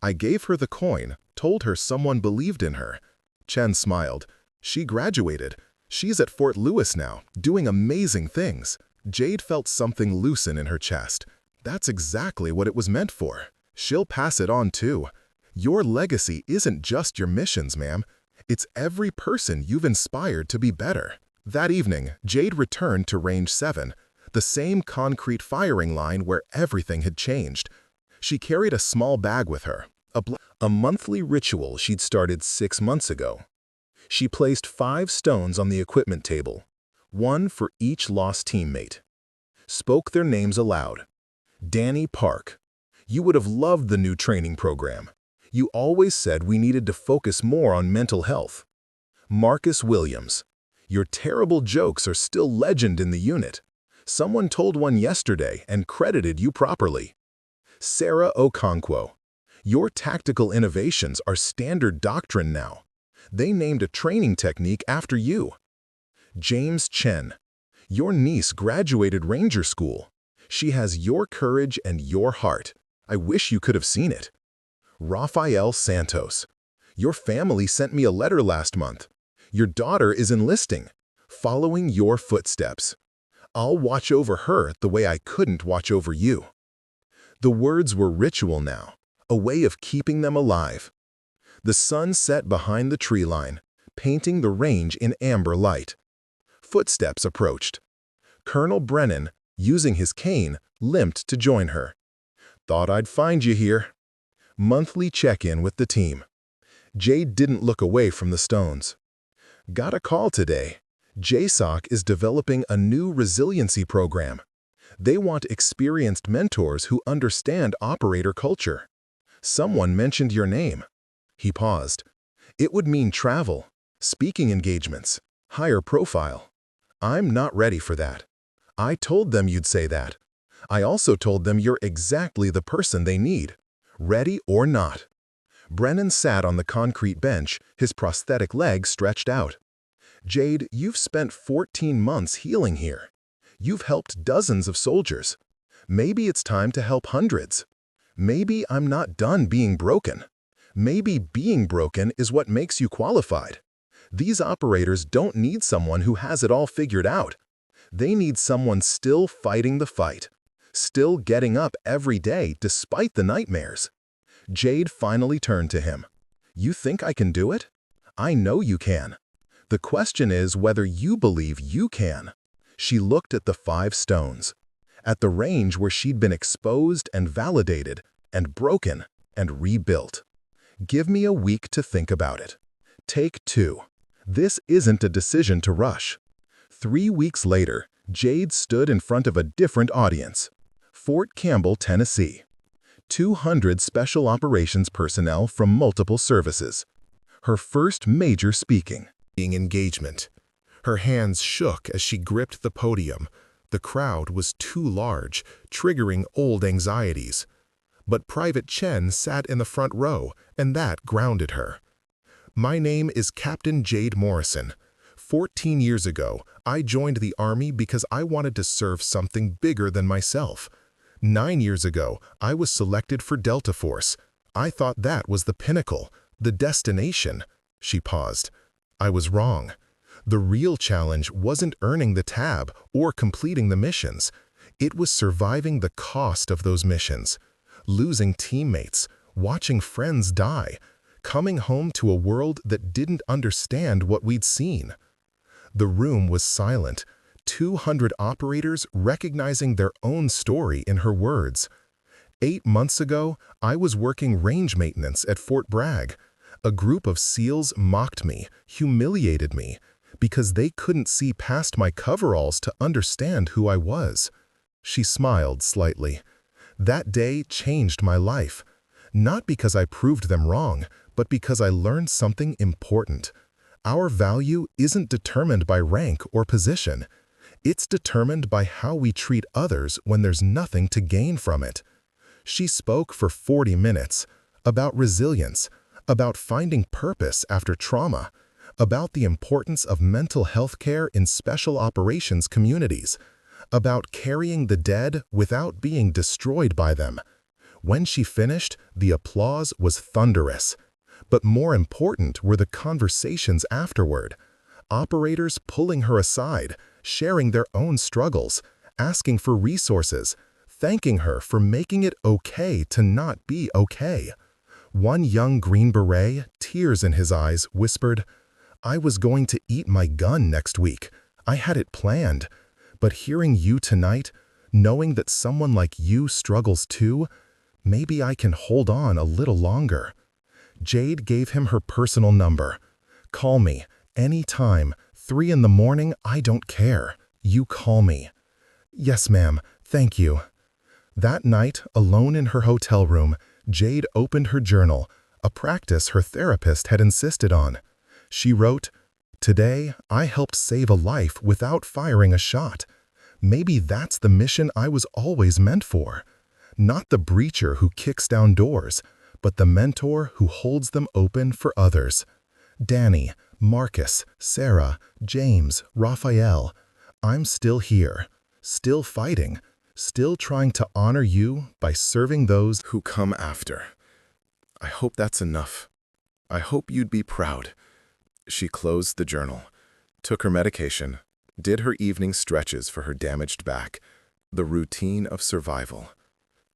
I gave her the coin, told her someone believed in her." Chen smiled. "She graduated. She's at Fort Lewis now, doing amazing things." Jade felt something loosen in her chest. That's exactly what it was meant for. She'll pass it on too. Your legacy isn't just your missions, ma'am. It's every person you've inspired to be better. That evening, Jade returned to Range 7, the same concrete firing line where everything had changed. She carried a small bag with her, a monthly ritual she'd started 6 months ago. She placed 5 stones on the equipment table, 1 for each lost teammate. Spoke their names aloud. Danny Park. You would have loved the new training program. You always said we needed to focus more on mental health. Marcus Williams. Your terrible jokes are still legend in the unit. Someone told one yesterday and credited you properly. Sarah Okonkwo. Your tactical innovations are standard doctrine now. They named a training technique after you. James Chen. Your niece graduated Ranger School. She has your courage and your heart. I wish you could have seen it. Rafael Santos. Your family sent me a letter last month. Your daughter is enlisting, following your footsteps. I'll watch over her the way I couldn't watch over you." The words were ritual now, a way of keeping them alive. The sun set behind the tree line, painting the range in amber light. Footsteps approached. Colonel Brennan, using his cane, limped to join her. "Thought I'd find you here." Monthly check-in with the team. Jade didn't look away from the stones. "Got a call today. JSOC is developing a new resiliency program. They want experienced mentors who understand operator culture. Someone mentioned your name." He paused. "It would mean travel, speaking engagements, higher profile. I'm not ready for that. I told them you'd say that. I also told them you're exactly the person they need, ready or not." Brennan sat on the concrete bench, his prosthetic leg stretched out. "Jade, you've spent 14 months healing here. You've helped dozens of soldiers. Maybe it's time to help hundreds. Maybe I'm not done being broken. Maybe being broken is what makes you qualified. These operators don't need someone who has it all figured out. They need someone still fighting the fight, still getting up every day despite the nightmares." Jade finally turned to him. "You think I can do it? I know you can. The question is whether you believe you can." She looked at the 5 stones, at the range where she'd been exposed and validated and broken and rebuilt. "Give me a week to think about it. Take 2. This isn't a decision to rush." 3 weeks later, Jade stood in front of a different audience. Fort Campbell, Tennessee. 200 special operations personnel from multiple services. Her first major speaking engagement. Her hands shook as she gripped the podium. The crowd was too large, triggering old anxieties. But Private Chen sat in the front row, and that grounded her. "My name is Captain Jade Morrison. 14 years ago, I joined the Army because I wanted to serve something bigger than myself. 9 years ago, I was selected for Delta Force. I thought that was the pinnacle, the destination." She paused. "I was wrong. The real challenge wasn't earning the tab or completing the missions. It was surviving the cost of those missions. Losing teammates, watching friends die, coming home to a world that didn't understand what we'd seen." The room was silent, 200 operators recognizing their own story in her words. 8 months ago, I was working range maintenance at Fort Bragg. A group of SEALs mocked me, humiliated me, because they couldn't see past my coveralls to understand who I was. She smiled slightly. "That day changed my life. Not because I proved them wrong, but because I learned something important. Our value isn't determined by rank or position. It's determined by how we treat others when there's nothing to gain from it." She spoke for 40 minutes, about resilience, about finding purpose after trauma, about the importance of mental health care in special operations communities, about carrying the dead without being destroyed by them. When she finished, the applause was thunderous. But more important were the conversations afterward. Operators pulling her aside, sharing their own struggles, asking for resources, thanking her for making it okay to not be okay. One young Green Beret, tears in his eyes, whispered, "I was going to eat my gun next week. I had it planned. But hearing you tonight, knowing that someone like you struggles too, maybe I can hold on a little longer." Jade gave him her personal number. "Call me, anytime, 3 in the morning, I don't care. You call me." "Yes, ma'am, thank you." That night, alone in her hotel room, Jade opened her journal, a practice her therapist had insisted on. She wrote, "Today, I helped save a life without firing a shot. Maybe that's the mission I was always meant for. Not the breacher who kicks down doors, but the mentor who holds them open for others. Danny, Marcus, Sarah, James, Raphael, I'm still here, still fighting, still trying to honor you by serving those who come after. I hope that's enough. I hope you'd be proud. She closed the journal, took her medication, did her evening stretches for her damaged back, the routine of survival.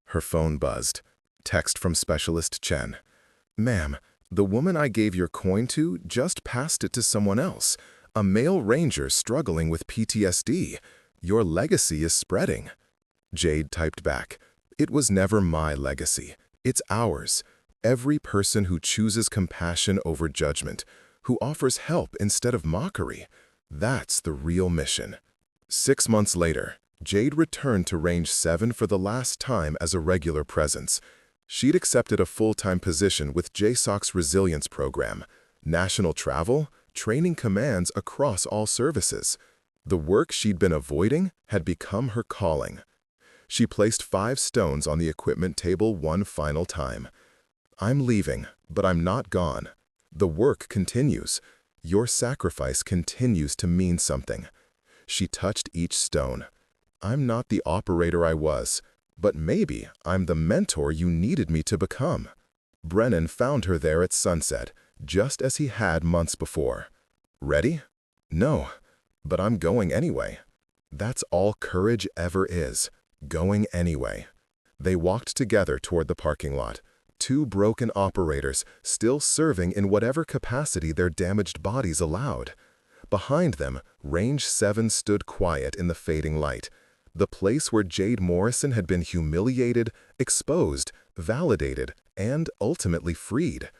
Her phone buzzed. Text from Specialist Chen. "Ma'am, the woman I gave your coin to just passed it to someone else, a male ranger struggling with PTSD. Your legacy is spreading." Jade typed back, "It was never my legacy. It's ours. Every person who chooses compassion over judgment, who offers help instead of mockery, that's the real mission." 6 months later, Jade returned to Range 7 for the last time as a regular presence. She'd accepted a full-time position with JSOC's resilience program, national travel, training commands across all services. The work she'd been avoiding had become her calling. She placed 5 stones on the equipment table one final time. "I'm leaving, but I'm not gone. The work continues. Your sacrifice continues to mean something." She touched each stone. "I'm not the operator I was, but maybe I'm the mentor you needed me to become." Brennan found her there at sunset, just as he had months before. "Ready?" "No, but I'm going anyway." That's all courage ever is, going anyway. They walked together toward the parking lot, 2 broken operators still serving in whatever capacity their damaged bodies allowed. Behind them, Range 7 stood quiet in the fading light, the place where Jade Morrison had been humiliated, exposed, validated, and ultimately freed,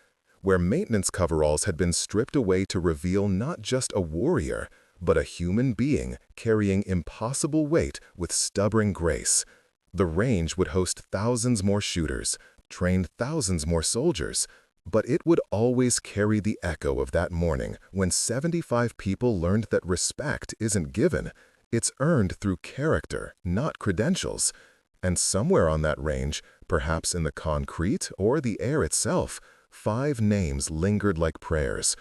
where maintenance coveralls had been stripped away to reveal not just a warrior, but a human being carrying impossible weight with stubborn grace. The range would host thousands more shooters, train thousands more soldiers, but it would always carry the echo of that morning when 75 people learned that respect isn't given, it's earned through character, not credentials. And somewhere on that range, perhaps in the concrete or the air itself, 5 names lingered like prayers: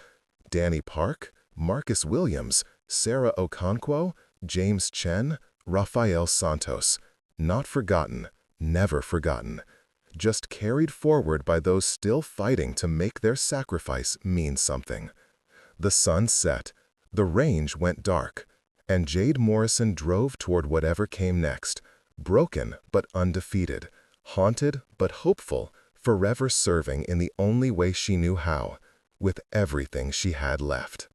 Danny Park, Marcus Williams, Sarah Okonkwo, James Chen, Rafael Santos. Not forgotten, never forgotten. Just carried forward by those still fighting to make their sacrifice mean something. The sun set, the range went dark, and Jade Morrison drove toward whatever came next, broken but undefeated, haunted but hopeful, forever serving in the only way she knew how, with everything she had left.